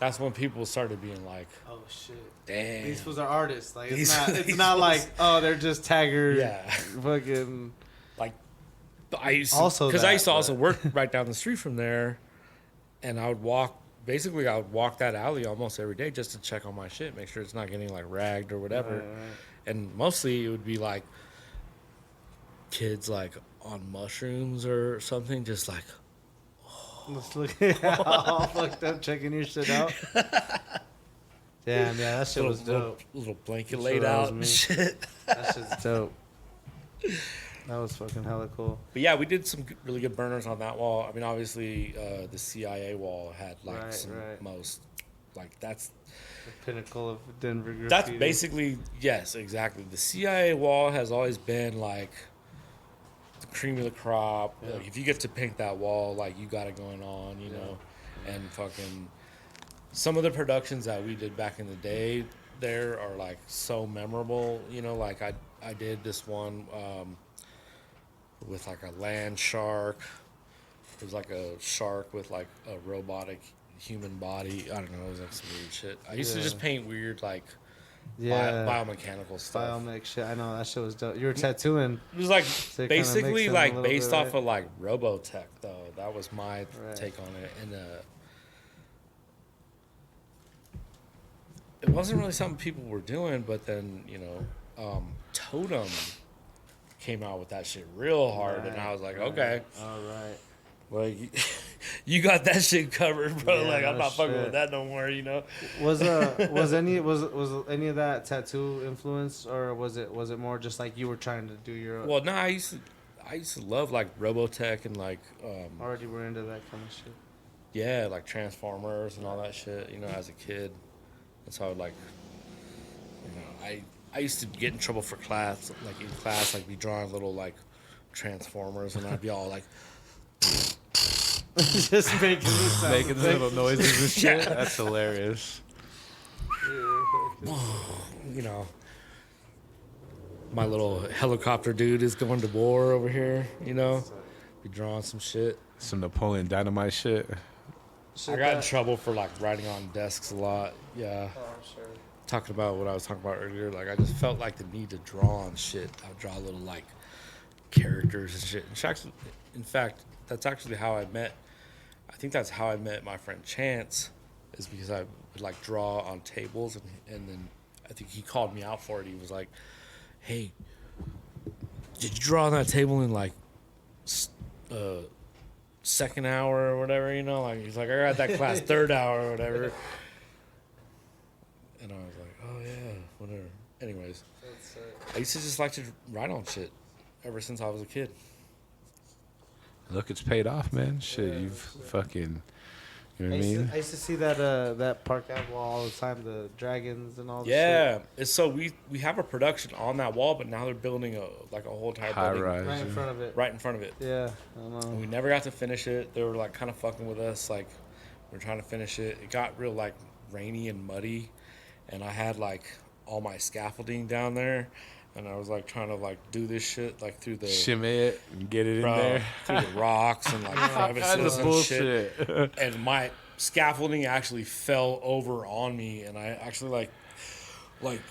that's when people started being like, oh shit, damn, these fools are artists. Like it's not like, oh, they're just taggers. Yeah. Fucking. Like, I used to, Also because I that, used to but- also work right down the street from there, and I would walk that alley almost every day just to check on my shit, make sure it's not getting like ragged or whatever. Right. And mostly it would be like kids like on mushrooms or something, just like, Let's look all fucked up, checking your shit out. Damn, yeah, that shit was dope. little blanket I'm laid sure that was out and me. shit. That shit's dope. That was fucking hella cool. But yeah, we did some really good burners on that wall. I mean, obviously, the CIA wall had like most, like that's the pinnacle of Denver graffiti. That's basically, yes, exactly. The CIA wall has always been like the cream of the crop. Yeah. Like, if you get to paint that wall, like you got it going on, you know. And fucking some of the productions that we did back in the day there are like so memorable, you know. Like I did this one with like a land shark. It was like a shark with like a robotic human body. I don't know. It was like some weird shit. I used to just paint weird like biomechanical stuff. Biomech shit. I know that shit was dope. You were tattooing. It was like So it kinda basically makes them a like little based bit, off right? of like Robotech though. That was my take on it. And it wasn't really something people were doing, but then, you know, Totem came out with that shit real hard, and I was like, okay. All right. Like, you got that shit covered, bro. Yeah, like, I'm no not fucking shit. with that no more, you know? Was any of that tattoo influenced, or was it more just like you were trying to do your Well, no, I used to love like Robotech and like already were into that kind of shit? yeah, like Transformers and all that shit, you know, as a kid. And so I would like, you know, I used to get in trouble for class, like in class, like be drawing little like Transformers, and I'd be all like, Just making this sound Making effect. little noises and shit. Yeah. That's hilarious. you know, my little helicopter dude is going to war over here, you know, be drawing some shit. Some Napoleon Dynamite shit. I got in trouble for like writing on desks a lot. Yeah. Oh, I'm sure. Talking about what I was talking about earlier, like I just felt like the need to draw on shit. I would draw little like characters and shit. In fact, that's actually how I met. I think that's how I met my friend Chance, is because I would like draw on tables, and then I think he called me out for it. He was like, "Hey, did you draw on that table in like second hour or whatever?" You know, like he's like, "I got that class third hour or whatever." And I was like, "Oh yeah, whatever." Anyways, I used to just like to write on shit ever since I was a kid. Look, it's paid off, man. Shit, you've fucking, you know what I mean? I used to see that that Park Ave wall all the time, the dragons and all. Yeah, shit. it's so we have a production on that wall, but now they're building a whole entire High building rise. Right in front of it. right in front of it. Yeah, I don't know. And we never got to finish it. They were like kind of fucking with us, like we were trying to finish it. It got real like rainy and muddy, and I had like all my scaffolding down there, and I was like trying to like do this shit like through the Shimmy it and get it in bro, there. through the rocks and like crevices and shit. And my scaffolding actually fell over on me, and I actually like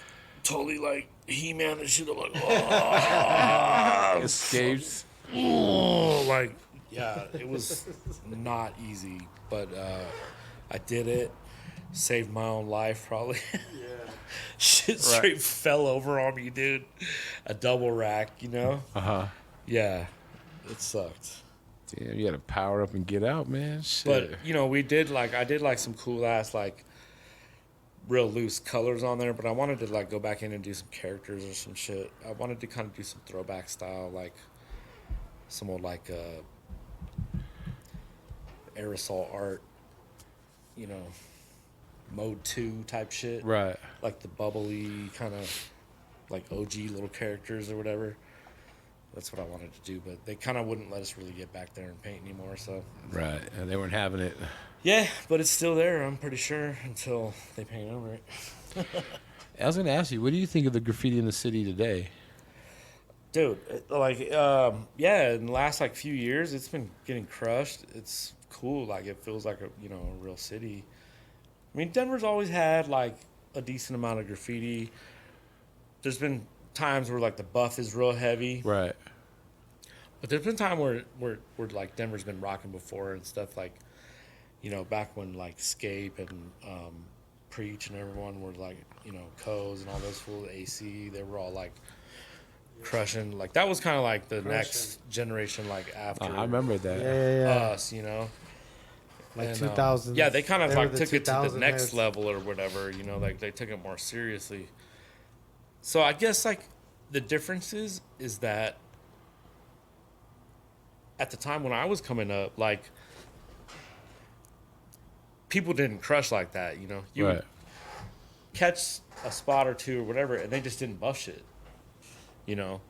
totally like He-Man and shit. I'm like, oh, Escapes. like yeah, it was not easy, but I did it. Saved my own life, probably. Yeah. Shit straight fell over on me, dude. A double rack, you know? Uh-huh. Yeah. It sucked. Damn, you gotta power up and get out, man. Shit. But, you know, I did like some cool ass, like, real loose colors on there, but I wanted to, like, go back in and do some characters or some shit. I wanted to kind of do some throwback style, like, some old, like, aerosol art, you know, Mode 2 type shit. Right. Like the bubbly kind of like OG little characters or whatever. That's what I wanted to do, but they kind of wouldn't let us really get back there and paint anymore, so. Right. And they weren't having it. Yeah, but it's still there, I'm pretty sure, until they paint over it. I was gonna ask you, what do you think of the graffiti in the city today? Dude, yeah, in the last like few years, it's been getting crushed. It's cool, like it feels like a real city. I mean, Denver's always had like a decent amount of graffiti. There's been times where like the buff is real heavy, Right. but there's been time where like Denver's been rocking before and stuff like, you know, back when like Scape and Preach and everyone were like, you know, Co's and all those fools, AC, they were all like crushing. Like that was kind of like the next generation, like after I remember that. us, you know. Like 2000s. Yeah, they kind of like took it to the 2000 next heads. level or whatever, you know, like they took it more seriously. So I guess like the difference is that at the time when I was coming up, like people didn't crush like that, you know. You would catch a spot or two or whatever, and they just didn't buff shit, you know.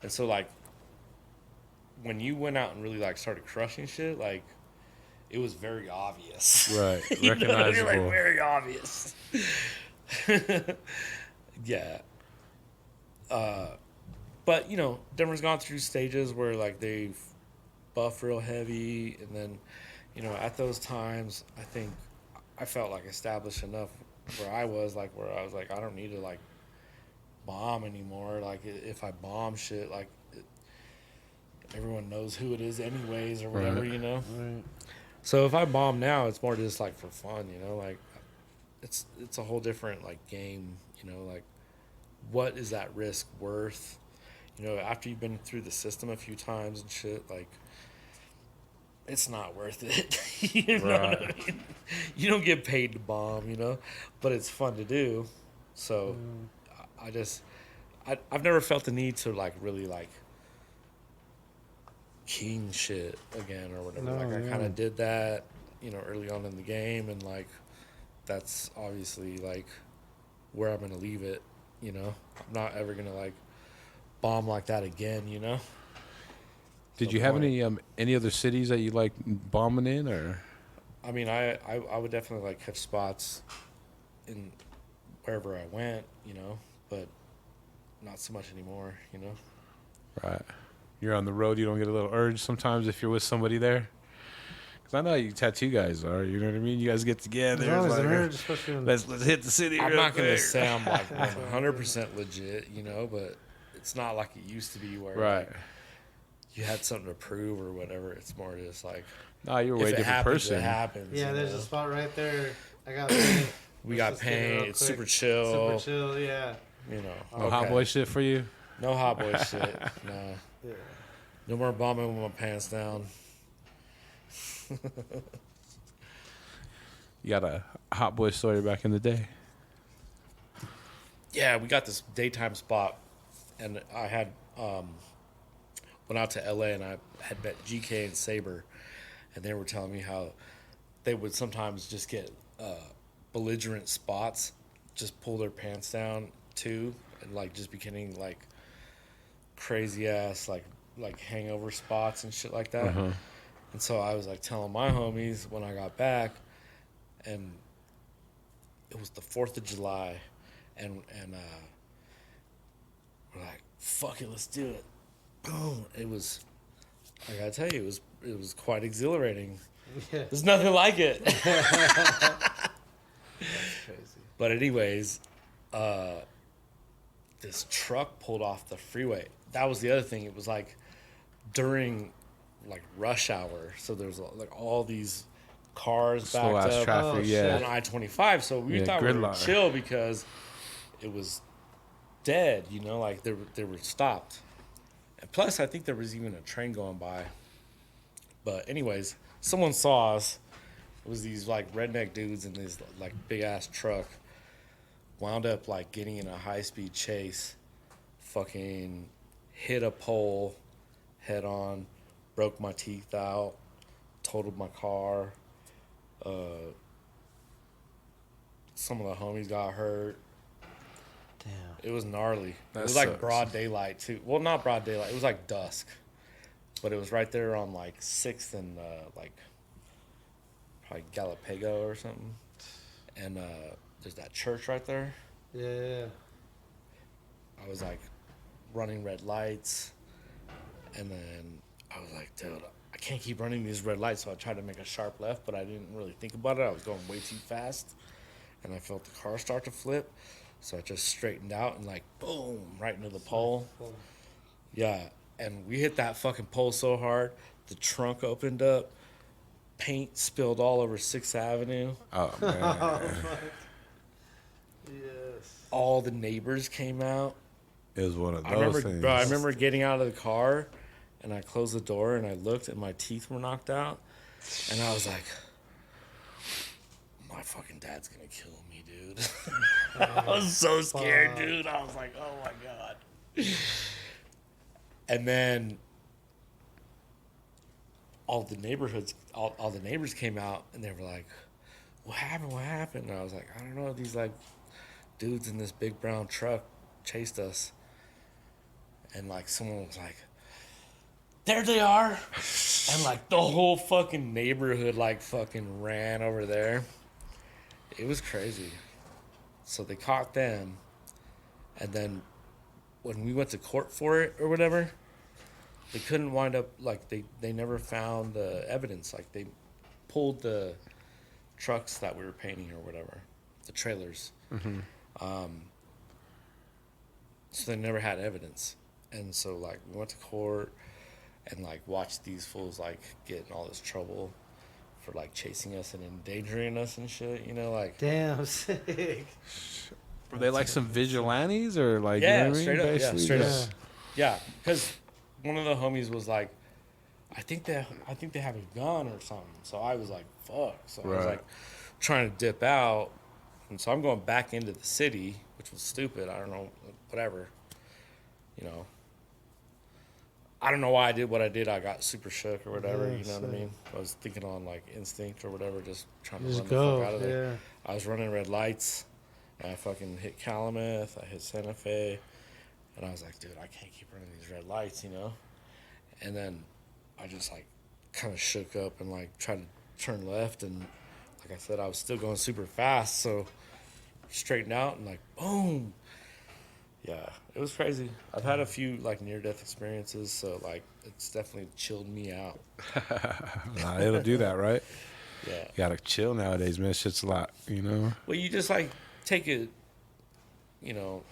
And so like when you went out and really like started crushing shit, like it was very obvious. Right. You know, Recognizable. you're like very obvious. Yeah. But you know, Denver's gone through stages where like they've buffed real heavy, and then, you know, at those times, I think I felt like established enough where I was like, I don't need to like bomb anymore. Like if I bomb shit, like everyone knows who it is anyways or whatever, you know. Right. So if I bomb now, it's more just like for fun, you know. Like it's a whole different like game, you know. Like what is that risk worth? You know, after you've been through the system a few times and shit, like it's not worth it. You know what I mean? You don't get paid to bomb, you know, but it's fun to do. So I've never felt the need to like really like king shit again or whatever. I kind of did that, you know, early on in the game, and like that's obviously like where I'm gonna leave it. You know, I'm not ever gonna like bomb like that again. You know. Did you have any other cities that you like bombing in, or? I mean, I would definitely like catch spots in wherever I went, you know, but not so much anymore, you know. Right. You're on the road. You don't get a little urge sometimes if you're with somebody there. Because I know you tattoo guys are. You know what I mean? You guys get together. There's always like, an urge, especially when let's hit the city. I'm real not gonna quick. say I'm like 100% legit, you know, but it's not like it used to be where like, you had something to prove or whatever. It's more just like, nah, you're a way if it different happens, person. it happens. Yeah, you there's know? a spot right there. I got paint. We Let's got just get it paint. real It's quick. super chill. Super chill, yeah. You know, No hot boy shit for you. No hot boy shit. No. Yeah. No more bombing with my pants down. You got a hot boy story back in the day. Yeah, we got this daytime spot, and I had went out to LA, and I had met GK and Saber, and they were telling me how they would sometimes just get belligerent spots, just pull their pants down too, and like just be getting like crazy ass like hangover spots and shit like that. Uh-huh. And so I was like telling my homies when I got back, and it was the 4th of July, and we're like, fuck it, let's do it. Boom. It was, I gotta tell you, it was quite exhilarating. Yeah. There's nothing like it. That's crazy. But anyways, this truck pulled off the freeway. That was the other thing. It was like during like rush hour, so there's like all these cars Slow backed ass up traffic, yeah. on I-25. So we thought we were gridlock. chill because it was dead, you know, like they were stopped. And plus, I think there was even a train going by. But anyways, someone saw us. It was these like redneck dudes in this like big ass truck. Wound up like getting in a high speed chase. Fucking hit a pole head on. Broke my teeth out. Totaled my car. Some of the homies got hurt. Damn. It was gnarly. That It was like sucks. broad daylight too. Well, not broad daylight. It was like dusk, but it was right there on like 6th and like probably Galapago or something. And there's that church right there. Yeah. I was like running red lights, and then I was like, dude, I can't keep running these red lights. So I tried to make a sharp left, but I didn't really think about it. I was going way too fast. and I felt the car start to flip. So I just straightened out and like boom, right into the pole. Yeah, and we hit that fucking pole so hard, the trunk opened up, paint spilled all over 6th Avenue. Oh man. Yes. All the neighbors came out. It was one of those things. Bro, I remember getting out of the car, and I closed the door, and I looked, and my teeth were knocked out, and I was like, my fucking dad's gonna kill me, dude. I was so scared, dude. I was like, oh my God. And then all the neighbors came out, and they were like, what happened? And I was like, I don't know, these like dudes in this big brown truck chased us. And like someone was like, there they are. And like the whole fucking neighborhood like fucking ran over there. It was crazy. So they caught them. And then when we went to court for it or whatever, they couldn't wind up, like they never found the evidence. Like they pulled the trucks that we were painting or whatever, the trailers. Mm-hmm. So they never had evidence. And so like we went to court and like watched these fools like get in all this trouble for like chasing us and endangering us and shit, you know, like Damn, sick. Were they like some vigilantes or like, yeah, you know what I mean? straight up, Basically, yeah, straight just- up. Yeah, because one of the homies was like, I think they have a gun or something. So I was like, fuck. So I was like trying to dip out. And so I'm going back into the city, which was stupid. I don't know, whatever. You know, I don't know why I did what I did. I got super shook or whatever. Yeah, you know what I sick. mean? I was thinking on like instinct or whatever, just trying to Just run the go. fuck out of there. Yeah. I was running red lights. And I fucking hit Calumet. I hit Santa Fe. And I was like, dude, I can't keep running these red lights, you know? And then I just like kind of shook up and like tried to turn left. And like I said, I was still going super fast. So straightened out and like, boom. Yeah, it was crazy. I've had a few like near-death experiences. So like it's definitely chilled me out. Nah, it'll do that, right? Yeah. You gotta chill nowadays, man. Shit's a lot, you know? Well, you just like take it, you know.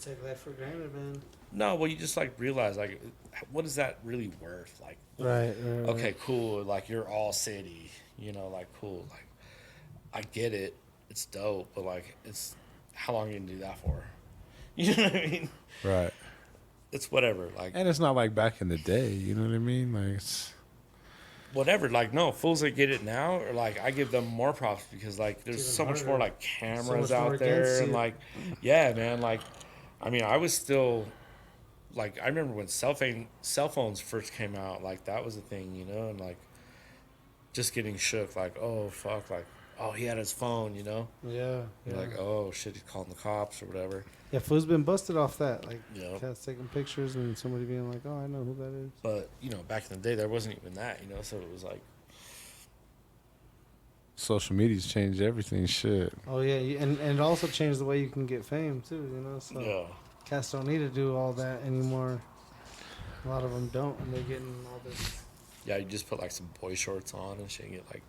Take life for granted, man. No, well, you just like realize like, what is that really worth? Like, Right. okay, cool. Like you're all city, you know, like cool. Like I get it, it's dope, but like it's how long are you gonna do that for? You know what I mean? Right. It's whatever. Like And it's not like back in the day, you know what I mean? Like it's whatever. Like no fools that get it now, or like I give them more props because like there's so much more like cameras much more out there against and you. like yeah, man. Like I mean, I was still. Like, I remember when cell phones first came out, like, that was a thing, you know? And, like, just getting shook, like, oh, fuck, like, oh, he had his phone, you know? Yeah. You're like, oh, shit, he's calling the cops or whatever. Yeah, fool's been busted off that. Like, Yep. cats taking pictures and somebody being like, oh, I know who that is. But, you know, back in the day, there wasn't even that, you know? So it was like... social media's changed everything, shit. Oh, yeah. And it also changed the way you can get fame, too, you know? So Yeah. cats don't need to do all that anymore. A lot of them don't, and they're getting all this. Yeah, you just put, like, some boy shorts on and shit and get, like,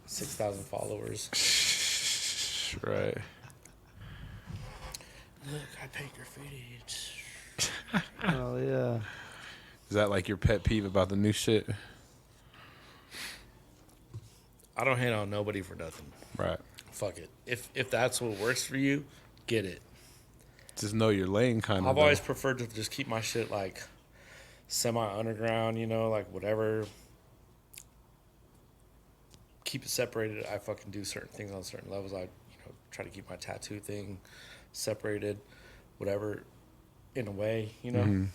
6,000 followers. Right. Look, I paint graffiti. Oh, yeah. Is that like your pet peeve about the new shit? I don't hate on nobody for nothing. Right. Fuck it. If that's what works for you, get it. Just know your lane, kind of. I've always preferred to just keep my shit like semi-underground, you know, like whatever. Keep it separated. I fucking do certain things on certain levels. I, try to keep my tattoo thing separated, whatever, in a way, you know. Mm-hmm.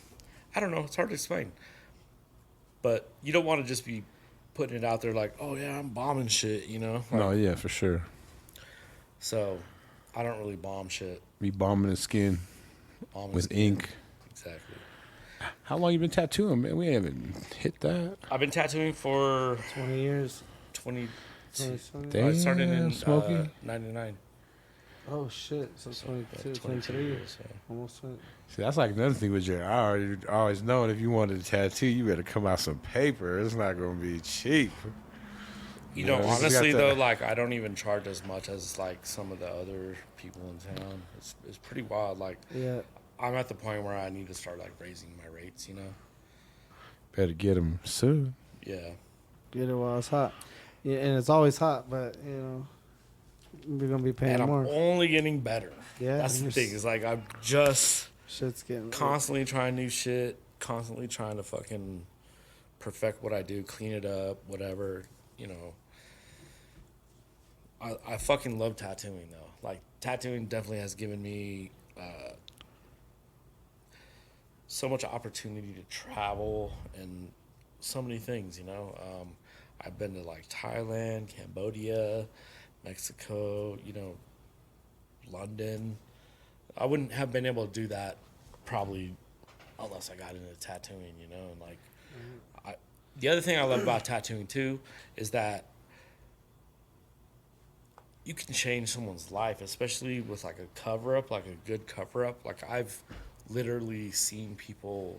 I don't know. It's hard to explain. But you don't want to just be putting it out there like, oh, yeah, I'm bombing shit, you know. Like, No, yeah, for sure. So I don't really bomb shit. Be bombing the skin Bombing with skin. ink. Exactly. How long you been tattooing, man? We haven't hit that. I've been tattooing for 20 years. 20. 20, Damn, I started in Smokey. 99. Oh, shit. So 22, 22 23. years, yeah. Almost 20. See, that's like another thing with Jher. I always known if you wanted a tattoo, you better come out some paper. It's not gonna be cheap. You know, honestly though, like I don't even charge as much as like some of the other people in town. It's pretty wild. Like, I'm at the point where I need to start like raising my rates. You know. Better get them soon. Yeah. Get it while it's hot. Yeah, and it's always hot, but you know, we're gonna be paying more. And I'm only getting better. Yeah, that's the thing. Is like I'm just shit's getting constantly trying new shit, constantly trying to fucking perfect what I do, clean it up, whatever. You know. I fucking love tattooing though. Like tattooing definitely has given me so much opportunity to travel and so many things, you know. I've been to like Thailand, Cambodia, Mexico, you know, London. I wouldn't have been able to do that probably unless I got into tattooing, you know. And like, the other thing I love about tattooing too is that you can change someone's life, especially with like a cover up, like a good cover up. Like I've literally seen people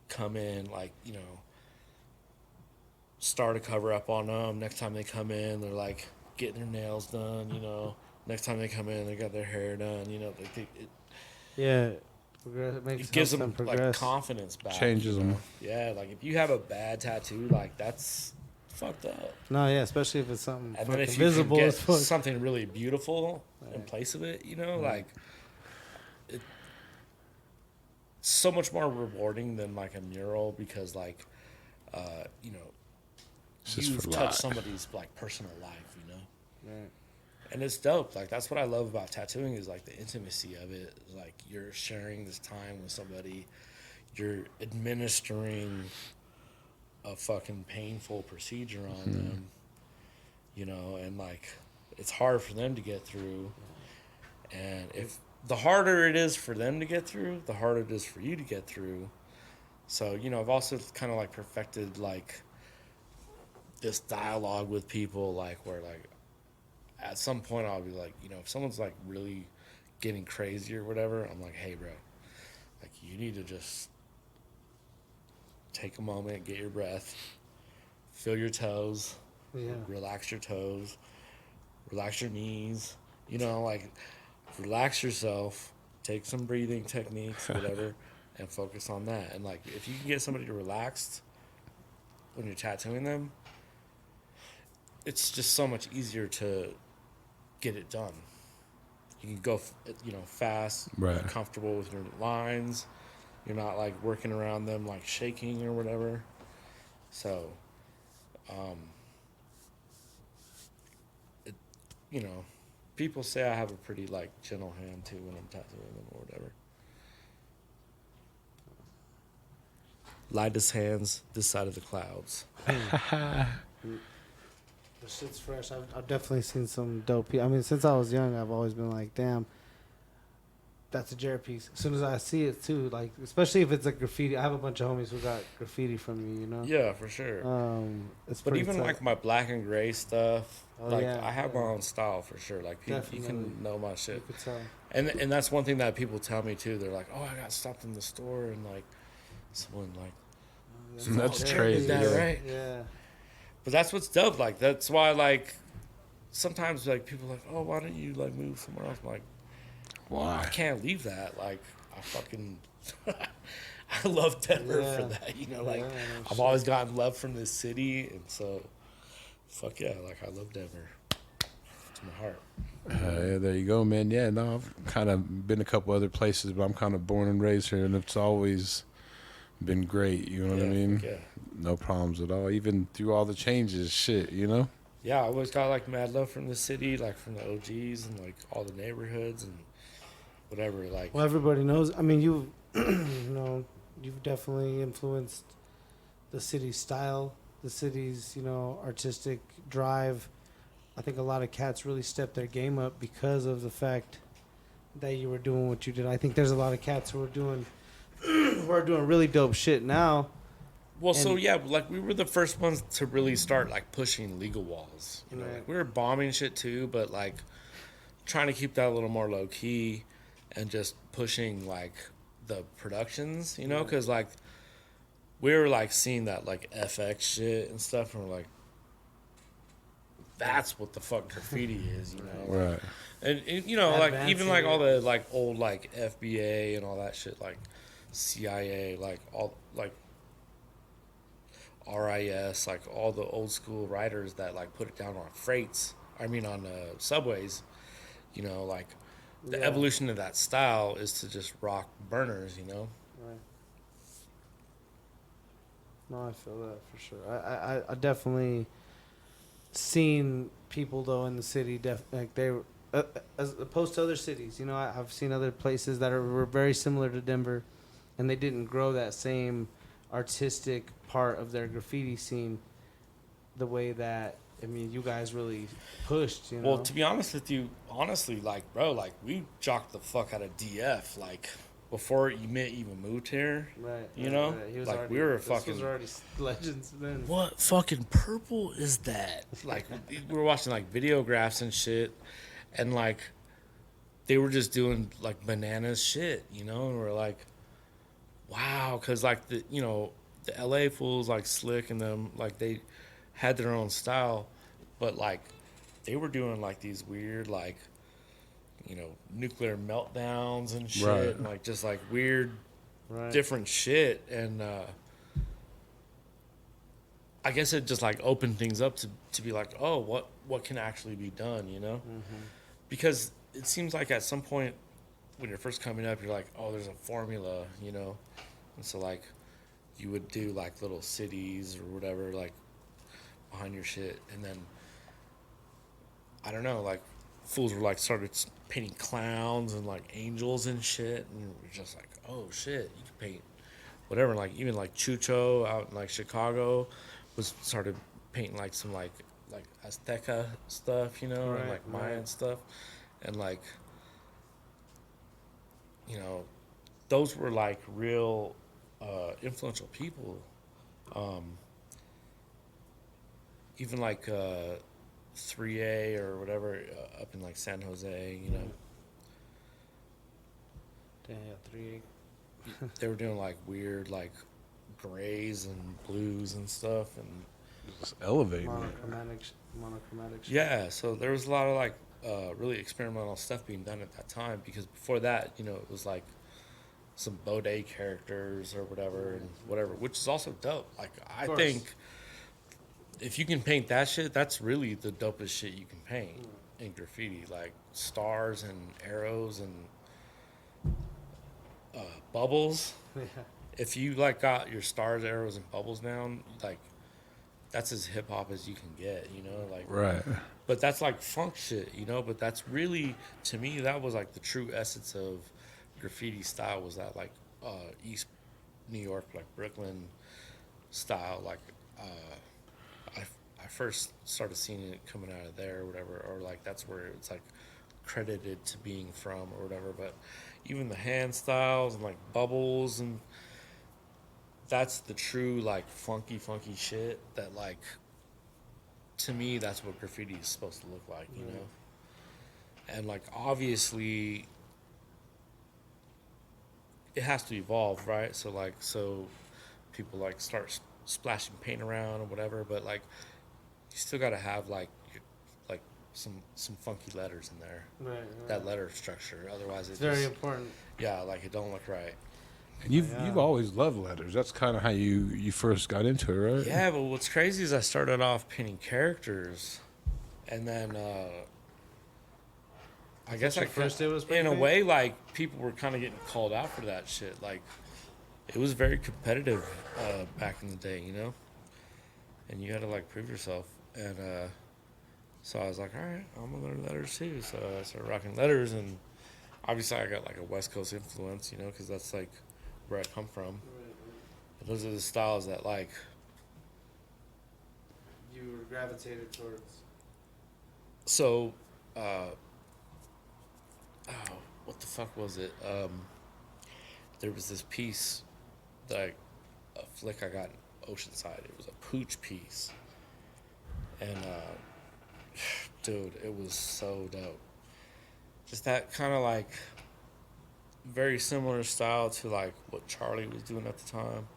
come in, like, you know, start a cover up on them. Next time they come in, they're like getting their nails done, you know. Next time they come in, they got their hair done, you know. It gives them like confidence back. Changes them. Yeah, like if you have a bad tattoo, like that's fucked up. No, yeah, especially if it's something and then if you visible can get something really beautiful in place of it, you know, like it's so much more rewarding than like a mural because like you know, you've touched somebody's like personal life, you know. Right. And it's dope. Like that's what I love about tattooing is like the intimacy of it. Like you're sharing this time with somebody, you're administering a fucking painful procedure on them, you know, and like it's hard for them to get through. And if the harder it is for them to get through, the harder it is for you to get through. So, you know, I've also kind of like perfected like this dialogue with people, like where like at some point I'll be like, you know, if someone's like really getting crazy or whatever, I'm like, hey bro, like you need to just take a moment, get your breath, feel your toes, relax your toes, relax your knees, you know, like relax yourself, take some breathing techniques, whatever, and focus on that. And like if you can get somebody to relax when you're tattooing them, it's just so much easier to get it done. You can go, you know, fast, right, comfortable with your lines. You're not like working around them like shaking or whatever. So, you know, people say I have a pretty like gentle hand too when I'm tattooing them or whatever. Lightest hands this side of the clouds. The shit's fresh. I've definitely seen some dope. I mean, since I was young, I've always been like, damn, that's a Jher piece. As soon as I see it too, like especially if it's like graffiti. I have a bunch of homies who got graffiti from you, you know. Yeah, for sure. But even like my black and gray stuff, I have my own style for sure. Like you can know my shit. You could tell. And that's one thing that people tell me too. They're like, oh, I got stopped in the store and like someone like, that's crazy. That right? Yeah. But that's what's dope. Like that's why like sometimes like people are like, oh, why don't you like move somewhere else? I'm like, why? I can't leave that. Like I fucking I love Denver for that. You know, like I've always gotten love from this city, and so fuck yeah, like I love Denver to my heart. Yeah, there you go, man. Yeah, no, I've kind of been a couple other places, but I'm kind of born and raised here, and it's always been great. You know what I mean? Yeah. No problems at all, even through all the changes. Shit, you know. Yeah, I always got like mad love from the city, like from the OGs and like all the neighborhoods and whatever. Like, well, everybody knows. I mean, you know, you've definitely influenced the city's style, the city's, you know, artistic drive. I think a lot of cats really stepped their game up because of the fact that you were doing what you did. I think there's a lot of cats who are doing really dope shit now. Well, so yeah, like we were the first ones to really start like pushing legal walls. You know, like we were bombing shit too, but like trying to keep that a little more low key and just pushing like the productions, you know, because like we were like seeing that like FX shit and stuff, and we're like, that's what the fuck graffiti is, you know. Right. And you know, like even like all the like old like FBA and all that shit, like CIA, like all like RIS, like all the old school writers that like put it down on freights. I mean on subways. You know, like the evolution of that style is to just rock burners. You know. Right. No, I feel that for sure. I definitely seen people though in the city, like they were, as opposed to other cities. You know, I've seen other places that were very similar to Denver, and they didn't grow that same artistic part of their graffiti scene the way that, I mean, you guys really pushed, you know? Well, to be honest with you, honestly, like, bro, like, we jocked the fuck out of DF, like, before Emmett even moved here. Right. You know? Right. He was like, already, we were this fucking... was already legends then. What fucking purple is that? Like, we were watching, like, videographs and shit, and, like, they were just doing, like, bananas shit, you know? And we're like, wow, because, like, the, you know, the LA fools, like, Slick and them, like, they had their own style, but, like, they were doing, like, these weird, like, you know, nuclear meltdowns and shit, right. and, like, just, like, weird, different shit, and, I guess it just, like, opened things up to be like, oh, what can actually be done, you know? Mm-hmm. Because it seems like at some point when you're first coming up, you're like, oh, there's a formula, you know? And so, like, you would do, like, little cities or whatever, like, behind your shit. And then, I don't know, like, fools were, like, started painting clowns and, like, angels and shit. And we're just like, oh, shit, you can paint whatever. Like, even, like, Chucho out in, like, Chicago started painting, like, some, like Azteca stuff, you know, and, like, Mayan stuff. And, like, you know, those were, like, real influential people. Even, like, 3A or whatever up in, like, San Jose, you know. Yeah, 3A. They were doing, like, weird, like, grays and blues and stuff. And just elevating monochromatic shit. Yeah, so there was a lot of, like, really experimental stuff being done at that time, because before that, you know, it was like some Bode characters or whatever, and whatever, which is also dope. Like, I think if you can paint that shit, that's really the dopest shit you can paint in graffiti. Like stars and arrows and bubbles. Yeah. If you, like, got your stars, arrows, and bubbles down, like, that's as hip hop as you can get, you know, like. Right. But that's like funk shit, you know. But that's really, to me, that was like the true essence of graffiti style, was that, like, East New York, like Brooklyn style. Like, I first started seeing it coming out of there or whatever, or like that's where it's like credited to being from or whatever. But even the hand styles and like bubbles, and that's the true, like, funky shit that, like, to me, that's what graffiti is supposed to look like, you know? And, like, obviously, it has to evolve, right? So, like, people, like, start splashing paint around or whatever, but, like, you still got to have, like, some funky letters in there. Right. That letter structure. Otherwise, it's very important. Yeah, like, it don't look right. You've always loved letters. That's kind of how you first got into it, right? Yeah, but what's crazy is I started off painting characters, and then I guess I first it was in a way, like, people were kind of getting called out for that shit. Like, it was very competitive back in the day, you know, and you had to, like, prove yourself. And so I was like, all right, I'm gonna learn letters too. So I started rocking letters, and obviously I got, like, a West Coast influence, you know, because that's, like, where I come from. But those are the styles that, like, you were gravitated towards. So, what the fuck was it? There was this piece that a flick I got in Oceanside. It was a pooch piece, and dude, it was so dope. Just that kind of, like, very similar style to, like, what Charlie was doing at the time.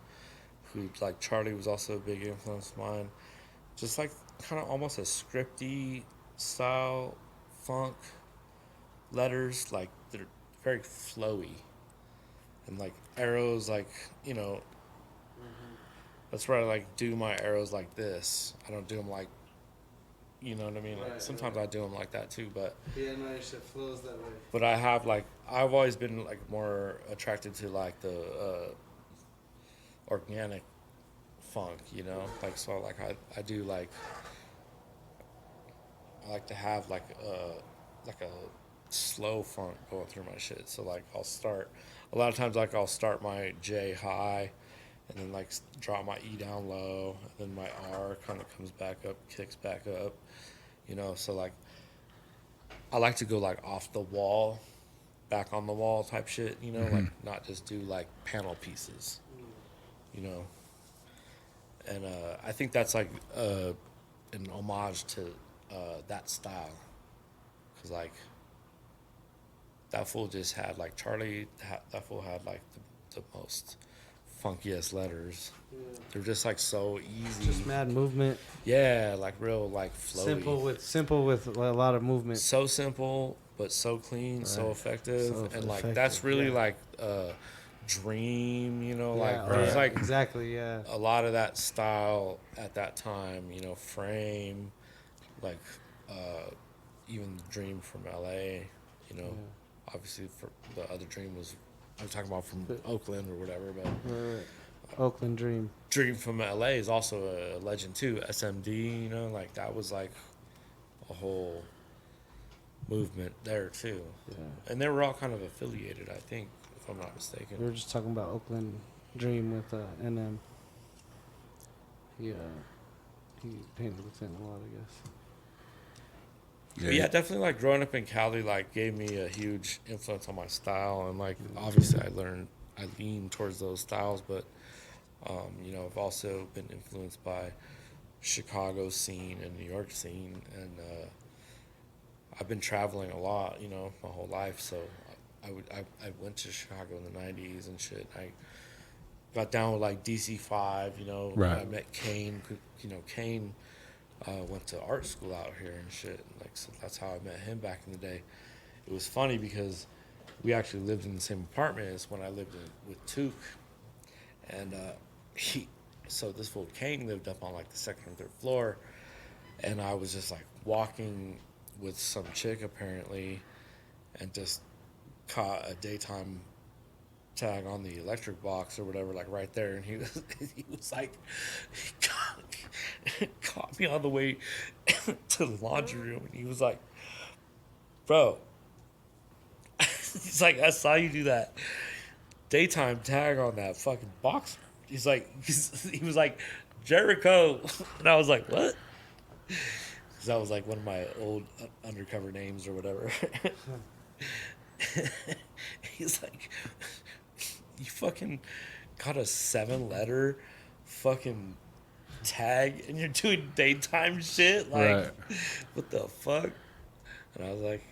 Who, like, Charlie was also a big influence of mine. Just, like, kind of almost a scripty style funk letters, like they're very flowy, and like arrows, like, you know, that's where I like do my arrows like this. I don't do them like, you know what I mean? Like sometimes I do them like that too, but yeah, no, your shit flows that way. But I have like I've always been like more attracted to like the organic funk, you know, like so like I do like I like to have like a slow funk going through my shit. So like I'll start a lot of times like I'll start my J high and then like drop my E down low and then my R kind of comes back up, kicks back up, you know. So like I like to go like off the wall, back on the wall type shit, you know, like not just do like panel pieces, you know. And I think that's like an homage to that style, cause like that fool just had like that fool had like the most funkiest letters. Yeah. They're just like so easy. Just mad movement. Yeah, like real like flowy. Simple with a lot of movement. So simple, but so clean, right. So effective, and like that's really like dream, you know, like there's like exactly, yeah, a lot of that style at that time, you know, frame, like even Dream from LA, you know, obviously for the other Dream was I'm talking about from Oakland or whatever, but Oakland Dream from LA is also a legend too. SMD, you know, like that was like a whole movement there too. Yeah. And they were all kind of affiliated, I think, if I'm not mistaken. We were just talking about Oakland Dream with NM. He painted with him a lot, I guess. Yeah, definitely like growing up in Cali like gave me a huge influence on my style, and like obviously I lean towards those styles, but you know, I've also been influenced by Chicago scene and New York scene, and I've been traveling a lot, you know, my whole life. So I went to Chicago in the 90s and shit. I got down with like DC5, you know. Right. I met Kane, you know, Kane went to art school out here and shit. Like, so that's how I met him back in the day. It was funny because we actually lived in the same apartment as when I lived with Took. And so this fool Kane lived up on like the second or third floor. And I was just like walking with some chick apparently and just caught a daytime tag on the electric box or whatever, like right there, and he was like, he caught me on the way to the laundry room, and he was like, bro, he's like, I saw you do that daytime tag on that fucking box. He's like, he was like, Jericho, and I was like, what? Because that was like one of my old undercover names or whatever. He's like, you fucking got a 7-letter fucking tag and you're doing daytime shit? Like, what the fuck? And I was like,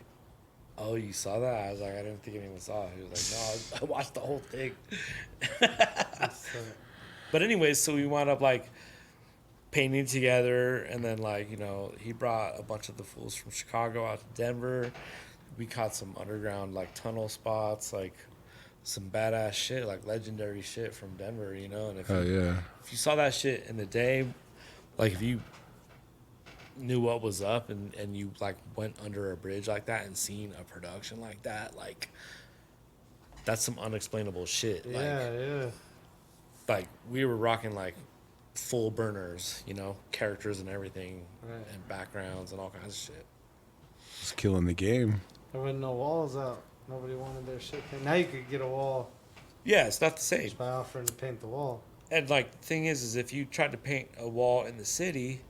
oh, you saw that? I was like, I didn't think anyone saw it. He was like, no, I watched the whole thing. But anyways, so we wound up like painting together, and then like, you know, he brought a bunch of the fools from Chicago out to Denver. We caught some underground like tunnel spots, like some badass shit, like legendary shit from Denver, you know. And if you saw that shit in the day, like if you knew what was up and you like went under a bridge like that and seen a production like that, like that's some unexplainable shit. Like we were rocking like full burners, you know, characters and everything, and backgrounds and all kinds of shit. Just killing the game. There were no walls out. Nobody wanted their shit painted. Now you could get a wall. Yeah, it's not the same. Just by offering to paint the wall. And like the thing is if you tried to paint a wall in the city,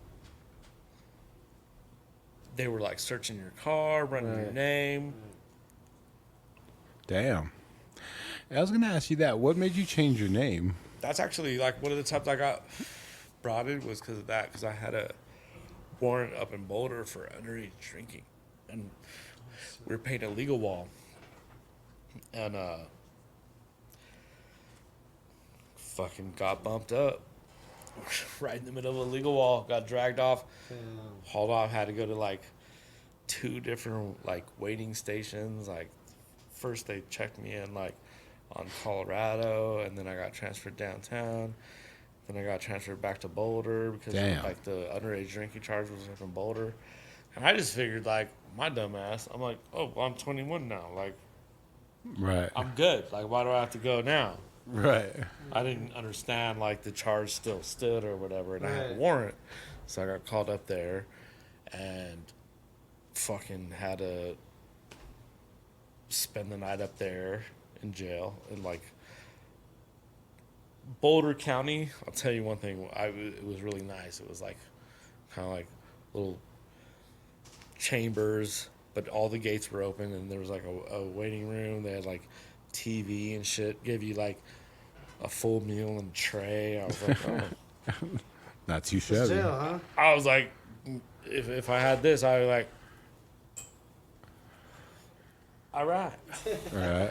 they were like searching your car, running your name. Damn. I was gonna ask you that. What made you change your name? That's actually like one of the times I got brought in was because of that. Because I had a warrant up in Boulder for underage drinking, and we were painting a legal wall, and fucking got bumped up, right in the middle of a legal wall. Got dragged off, hauled off. Had to go to like 2 different like waiting stations. Like first they checked me in like on Colorado, and then I got transferred downtown. Then I got transferred back to Boulder because like the underage drinking charge was up in Boulder. And I just figured like my dumb ass, I'm like, oh, well, I'm 21 now. Like, right, I'm good. Like, why do I have to go now? Right. I didn't understand like the charge still stood or whatever, and I had a warrant. So I got called up there and fucking had to spend the night up there in jail in like Boulder County. I'll tell you one thing. It was really nice. It was like kind of like little chambers, but all the gates were open, and there was like a waiting room. They had like TV and shit. Gave you like a full meal and tray. I was like, oh. Not too shabby. Jail, huh? I was like, if I had this, I was like, all right. All right.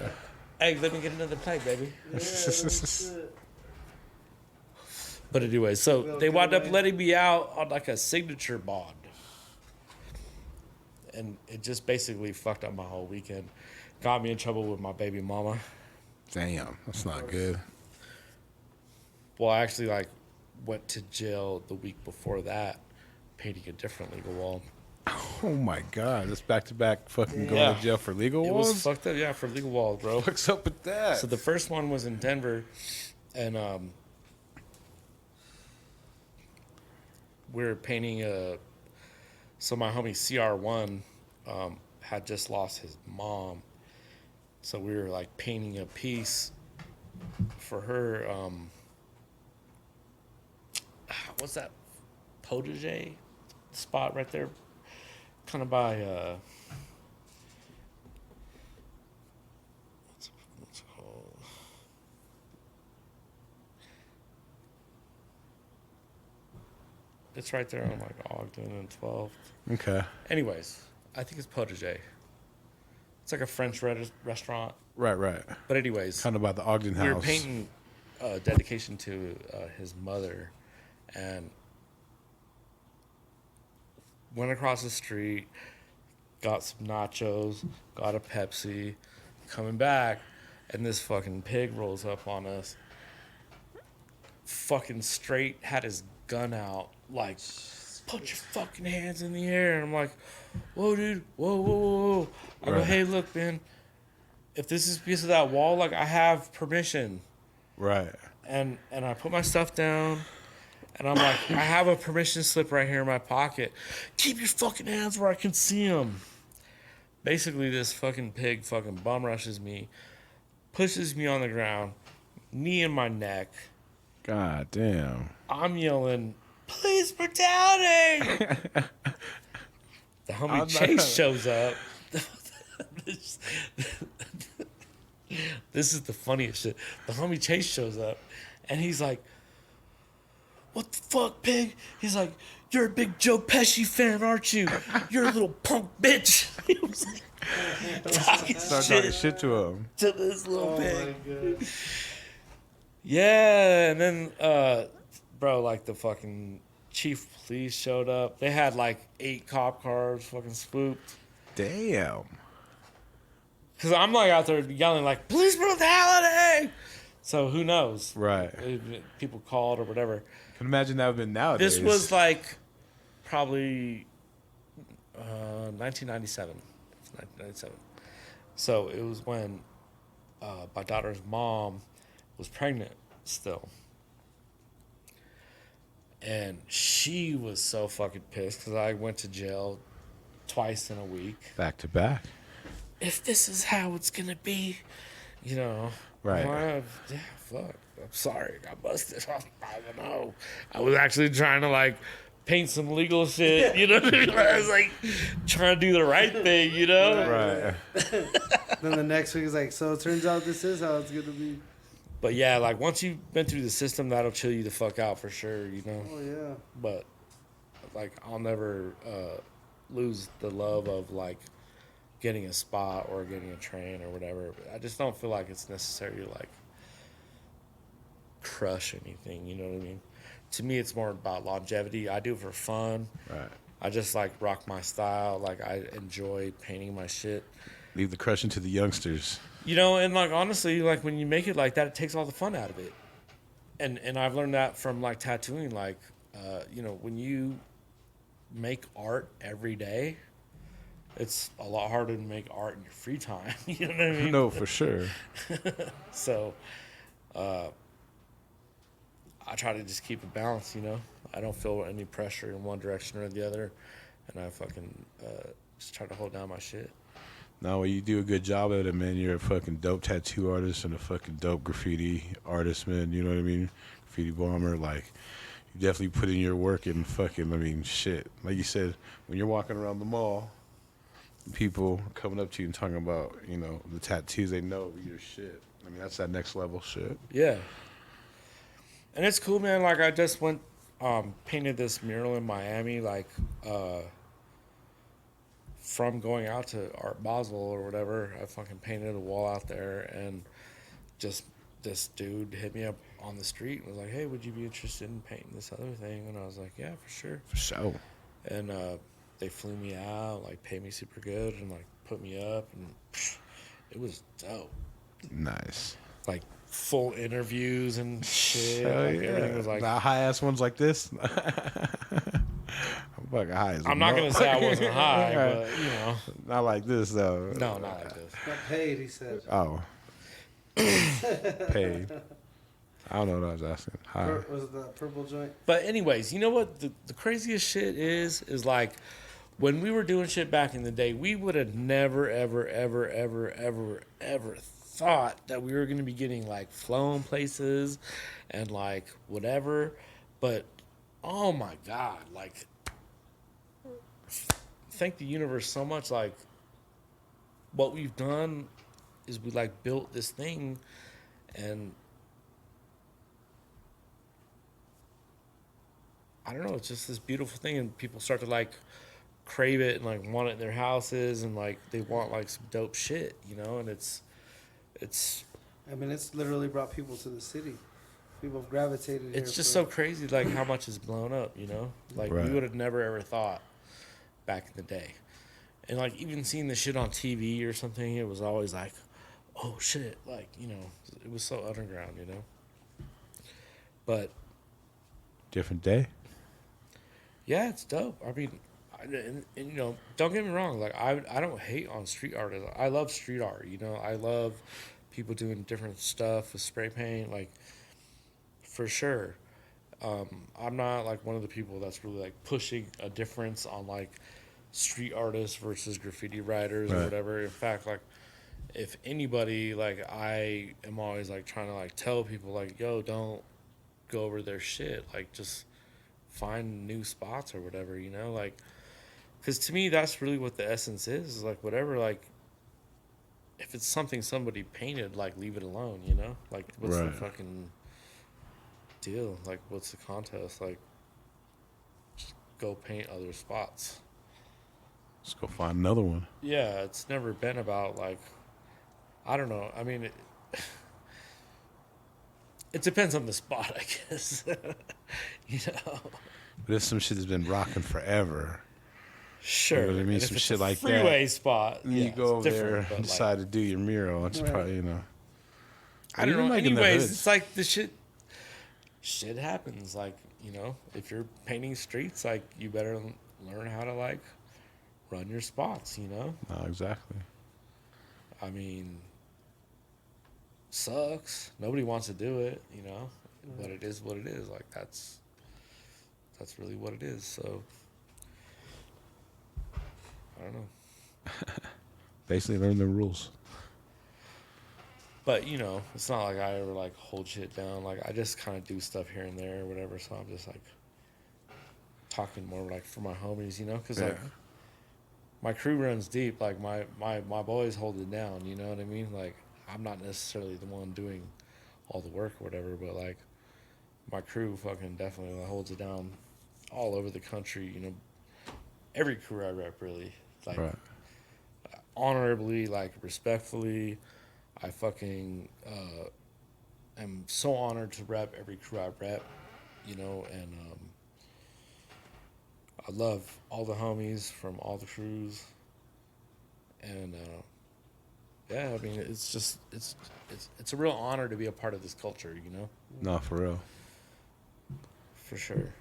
Hey, let me get another plate, baby. Yeah, but anyway, so they wound up letting me out on like a signature bond. And it just basically fucked up my whole weekend. Got me in trouble with my baby mama. Damn, that's not good. Well, I actually like went to jail the week before that, painting a different legal wall. Oh my God, that's back to back fucking going to jail for legal walls? It was fucked up, yeah, for legal walls, bro. What's up with that? So the first one was in Denver, and we were painting so my homie CR1 had just lost his mom. So we were like painting a piece for her. What's that? Protege spot right there? Kind of by, what's it called? It's right there on like Ogden and 12th. Okay. Anyways, I think it's Protege. It's like a French restaurant. Right. But anyways, Kind of by the Ogden house. we were painting dedication to his mother, and went across the street, got some nachos, got a Pepsi, coming back, and this fucking pig rolls up on us. Fucking straight, had his gun out, like, put your fucking hands in the air. And I'm like, whoa, dude, whoa. I go, hey, look, man, if this is a piece of that wall, like, I have permission. Right. And I put my stuff down, and I'm like, I have a permission slip right here in my pocket. Keep your fucking hands where I can see them. Basically, this fucking pig fucking bum rushes me, pushes me on the ground, knee in my neck. God damn. I'm yelling, police brutality! The homie Chase shows up. This is the funniest shit. The homie Chase shows up, and he's like, what the fuck, pig? He's like, you're a big Joe Pesci fan, aren't you? You're a little punk bitch. He was like, talking shit to him. to this little pig. Yeah, and then, bro, like the fucking chief of police showed up. They had like 8 cop cars fucking swooped. Damn. Because I'm like out there yelling like, police brutality! So who knows? Right. People called or whatever. I can imagine that would have been nowadays. This was like probably 1997. It's 1997. So it was when my daughter's mom was pregnant still. And she was so fucking pissed because I went to jail twice in a week. Back to back. If this is how it's going to be, you know. Right. Yeah, fuck. I'm sorry. I busted. I don't know. I was actually trying to, like, paint some legal shit, you know what I mean? I was, like, trying to do the right thing, you know? Right. Then the next week is like, so it turns out this is how it's going to be. But, yeah, like, once you've been through the system, that'll chill you the fuck out for sure, you know? Oh, yeah. But, like, I'll never lose the love of, like, getting a spot or getting a train or whatever. I just don't feel like it's necessary to, like, crush anything, you know what I mean? to me, it's more about longevity. I do it for fun. Right. I just like rock my style. Like I enjoy painting my shit. Leave the crushing to the youngsters. You know, and like honestly, like when you make it like that, it takes all the fun out of it. And I've learned that from like tattooing. Like, you know, when you make art every day, it's a lot harder to make art in your free time. You know what I mean? No, for sure. So, I try to just keep it balanced, you know? I don't feel any pressure in one direction or the other. And I fucking just try to hold down my shit. No, well, you do a good job at it, man. You're a fucking dope tattoo artist and a fucking dope graffiti artist, man. You know what I mean? Graffiti bomber. Like, you definitely put in your work and fucking, I mean, shit. Like you said, when you're walking around the mall, people coming up to you and talking about, you know, the tattoos, they know your shit. I mean, that's that next level shit. Yeah. And it's cool, man. Like, I just went, painted this mural in Miami, like, from going out to Art Basel or whatever. I fucking painted a wall out there, and just this dude hit me up on the street and was like, hey, would you be interested in painting this other thing? And I was like, yeah, for sure. For sure. And they flew me out, like, paid me super good and, like, put me up, and it was dope. Nice. Like, full interviews and shit. Hell Like, yeah. everything was like... The high-ass ones like this? I'm fucking high as I'm not going to say I wasn't high, but, you know. Not like this, though. No, not like this. Not paid, he said. Oh. Paid. I don't know what I was asking. High. Was it the purple joint? But anyways, you know what the craziest shit is like when we were doing shit back in the day, we would have never, ever, ever, ever, ever, ever thought that we were going to be getting like flown places and like whatever. But oh my God, like thank the universe so much. Like what we've done is we like built this thing, and I don't know, it's just this beautiful thing, and people start to like crave it and like want it in their houses, and like they want like some dope shit, you know. And it's I mean, it's literally brought people to the city. People have gravitated here. It's just so crazy, like how much is blown up, you know. Like Right. we would have never ever thought back in the day, and like even seeing the shit on TV or something, it was always like, oh shit, like, you know, it was so underground, you know. But Different day. yeah, it's dope. I mean, and you know, don't get me wrong. Like, I don't hate on street art. I love street art. You know, I love people doing different stuff with spray paint. Like, for sure. I'm not like one of the people that's really like pushing a difference on like street artists versus graffiti writers or Right. whatever. In fact, like, if anybody, like, I am always like trying to like tell people like, yo, don't go over their shit. Like, just find new spots or whatever, you know. Like, because to me that's really what the essence is like, whatever, like if it's something somebody painted, like leave it alone, you know. Like, what's the Right. fucking deal? Like, what's the contest? Like, just go paint other spots. Let's go find another one. Yeah, it's never been about like, I don't know, I mean, it depends on the spot, I guess. You know. But there's some shit that's been rocking forever. Sure. You know what I mean? And if Some it's shit a like that. freeway spot. And yeah, you go it's over there different, but, and like, decide to do your mural. It's Right. probably, you know. I don't know. like in the Anyways, hoods. it's like the shit happens. Like, you know, if you're painting streets, like, you better learn how to like run your spots, you know. No, exactly. I mean, sucks. Nobody wants to do it, you know. But it is what it is. Like, that's really what it is. So I don't know. Basically, learn the rules. But, you know, it's not like I ever like hold shit down. Like, I just kind of do stuff here and there or whatever. So I'm just like talking more like for my homies, you know, because like my crew runs deep. Like my boys hold it down. You know what I mean? Like, I'm not necessarily the one doing all the work or whatever, but like my crew fucking definitely holds it down all over the country. You know, every crew I rep really, like, Right. honorably, like, respectfully. I fucking am so honored to rep every crew I rep. you know, and I love all the homies from all the crews, and yeah, I mean, it's just it's a real honor to be a part of this culture, you know. No, for real. For sure,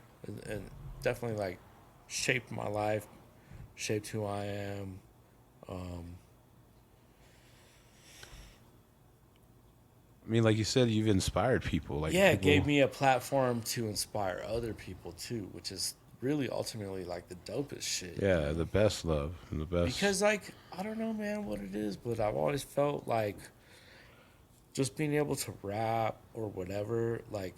and definitely like shaped my life, shaped who I am. I mean, like you said, you've inspired people. Like, yeah, it people... gave me a platform to inspire other people too, which is really ultimately like the dopest shit. Yeah, the best love and the best. Because like I don't know, man, what it is, but I've always felt like just being able to rap or whatever, like,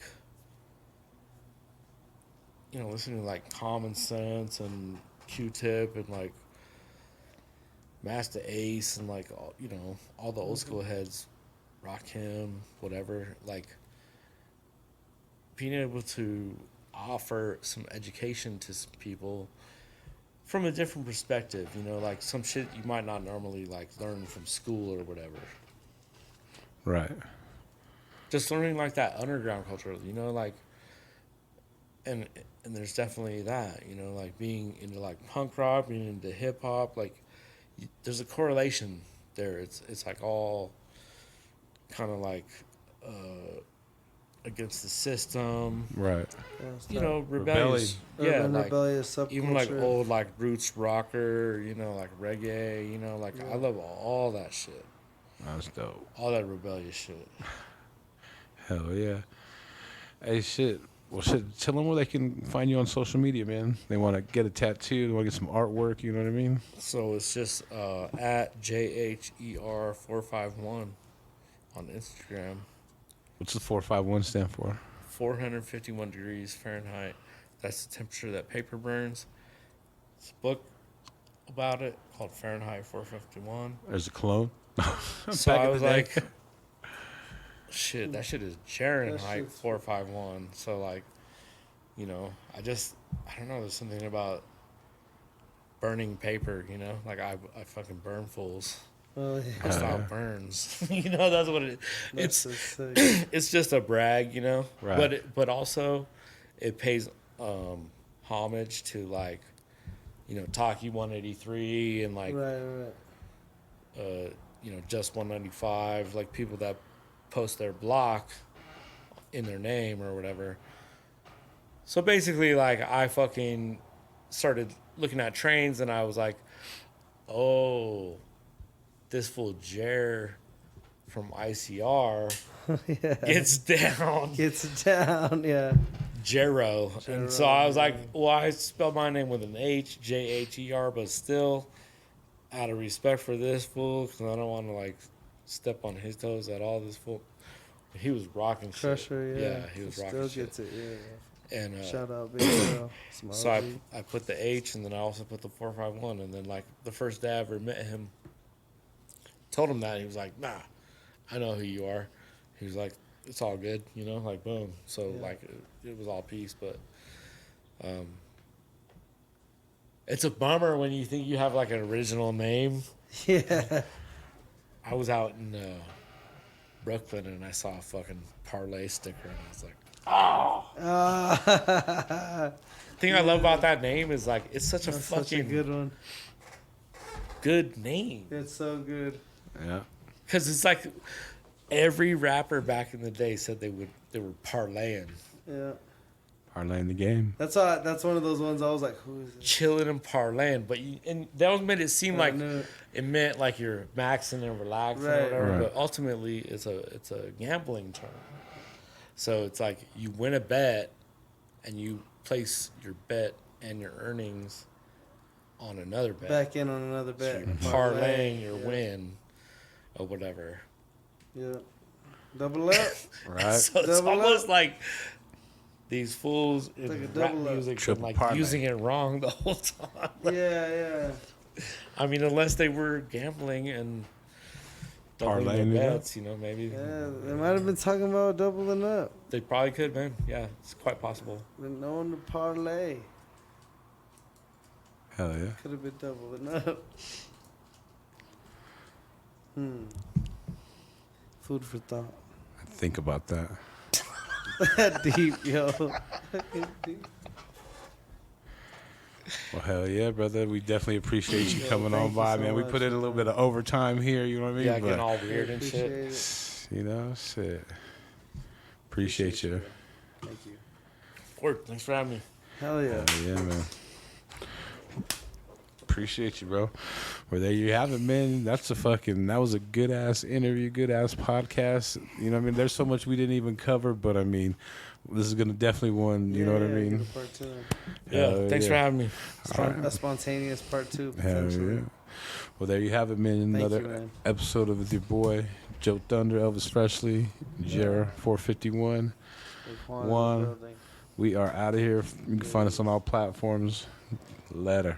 you know, listening to like Common Sense and Q-Tip and like Master Ace and like all, you know, all the old school heads, Rakim, whatever, like being able to offer some education to some people from a different perspective, you know, like some shit you might not normally like learn from school or whatever. Right. Just learning like that underground culture, you know, like, and there's definitely that, you know, like being into like punk rock, being into hip hop, like there's a correlation there. It's like all kind of like against the system, right? You know, rebellious, yeah, like rebellious subculture. Even like old like roots rocker, you know, like reggae, you know, like I love all that shit. That's dope. All that rebellious shit. Hell yeah. Hey, shit. Well, shit. Tell them where they can find you on social media, man. They want to get a tattoo. They want to get some artwork. You know what I mean? So it's just at JHER451 on Instagram. What's the 451 stand for? 451 degrees Fahrenheit. That's the temperature that paper burns. It's a book about it called Fahrenheit 451. There's a clone. So I was like, shit, that shit is Fahrenheit 451. So like, you know, I don't know, there's something about burning paper, you know? Like I fucking burn fools. Oh, yeah. That's not burns. You know, that's what it is. It's just a brag, you know? Right. But also it pays homage to like, you know, Taki 183 and like you know, Just 195, like people that post their block in their name or whatever. So basically, like, I fucking started looking at trains and I was like, oh, this fool Jher from ICR gets down. Yeah. Jero. And so I was like, well, I spelled my name with an H, Jher, but still, out of respect for this fool, because I don't want to, like, step on his toes at all, this fool. He was rocking shit. Crusher, yeah. Yeah, he was rocking shit. Still gets it, yeah. And shout out, Big Girl. So I put the H, and then I also put the 451, and then, like, the first day I ever met him, told him that, he was like, nah, I know who you are. He was like, it's all good, you know, like, boom. So, like, it was all peace, but it's a bummer when you think you have, like, an original name. Yeah. I was out in Brooklyn, and I saw a fucking parlay sticker, and I was like, oh! The thing I love about that name is, like, it's such a fucking... such a good one. Good name. It's so good. Yeah. Because it's like... Every rapper back in the day said they were parlaying. Yeah. Parlaying the game. That's one of those ones I was like, who is it? Chilling and parlaying. But and that made it seem like it meant like you're maxing and relaxing or whatever. Right. But ultimately it's a gambling term. So it's like you win a bet and you place your bet and your earnings on another bet. Back in on another bet. So you're parlaying your win or whatever. Yeah. Double up. Right. So it's almost like these fools in like rap music been like using it wrong the whole time. Yeah. I mean, unless they were gambling and doubling their bets, you know, maybe. Yeah, they might have been talking about doubling up. They probably could, man. Yeah, it's quite possible. Been known to parlay. Hell yeah. Could have been doubling up. Food for thought. Think about that. Deep, yo. Well, hell yeah, brother. We definitely appreciate you coming on you by, so man. We much, put in a little bit of overtime here, you know what I mean? Yeah, But, getting all weird and shit. It. you know, shit. Appreciate you. Thank you. Word, thanks for having me. Hell yeah. Hell yeah, man. Appreciate you, bro. Well, there you have it, man. That was a good ass interview, good ass podcast. You know what I mean? There's so much we didn't even cover, but I mean, this is gonna definitely you know what I mean? Part two. Yeah, thanks for having me. A spontaneous part two. Hell yeah. Well, there you have it, man. Another episode of with your boy, JoeThunder, Elvis Freshleee, Jher 451. We are out of here. You can find us on all platforms. Later.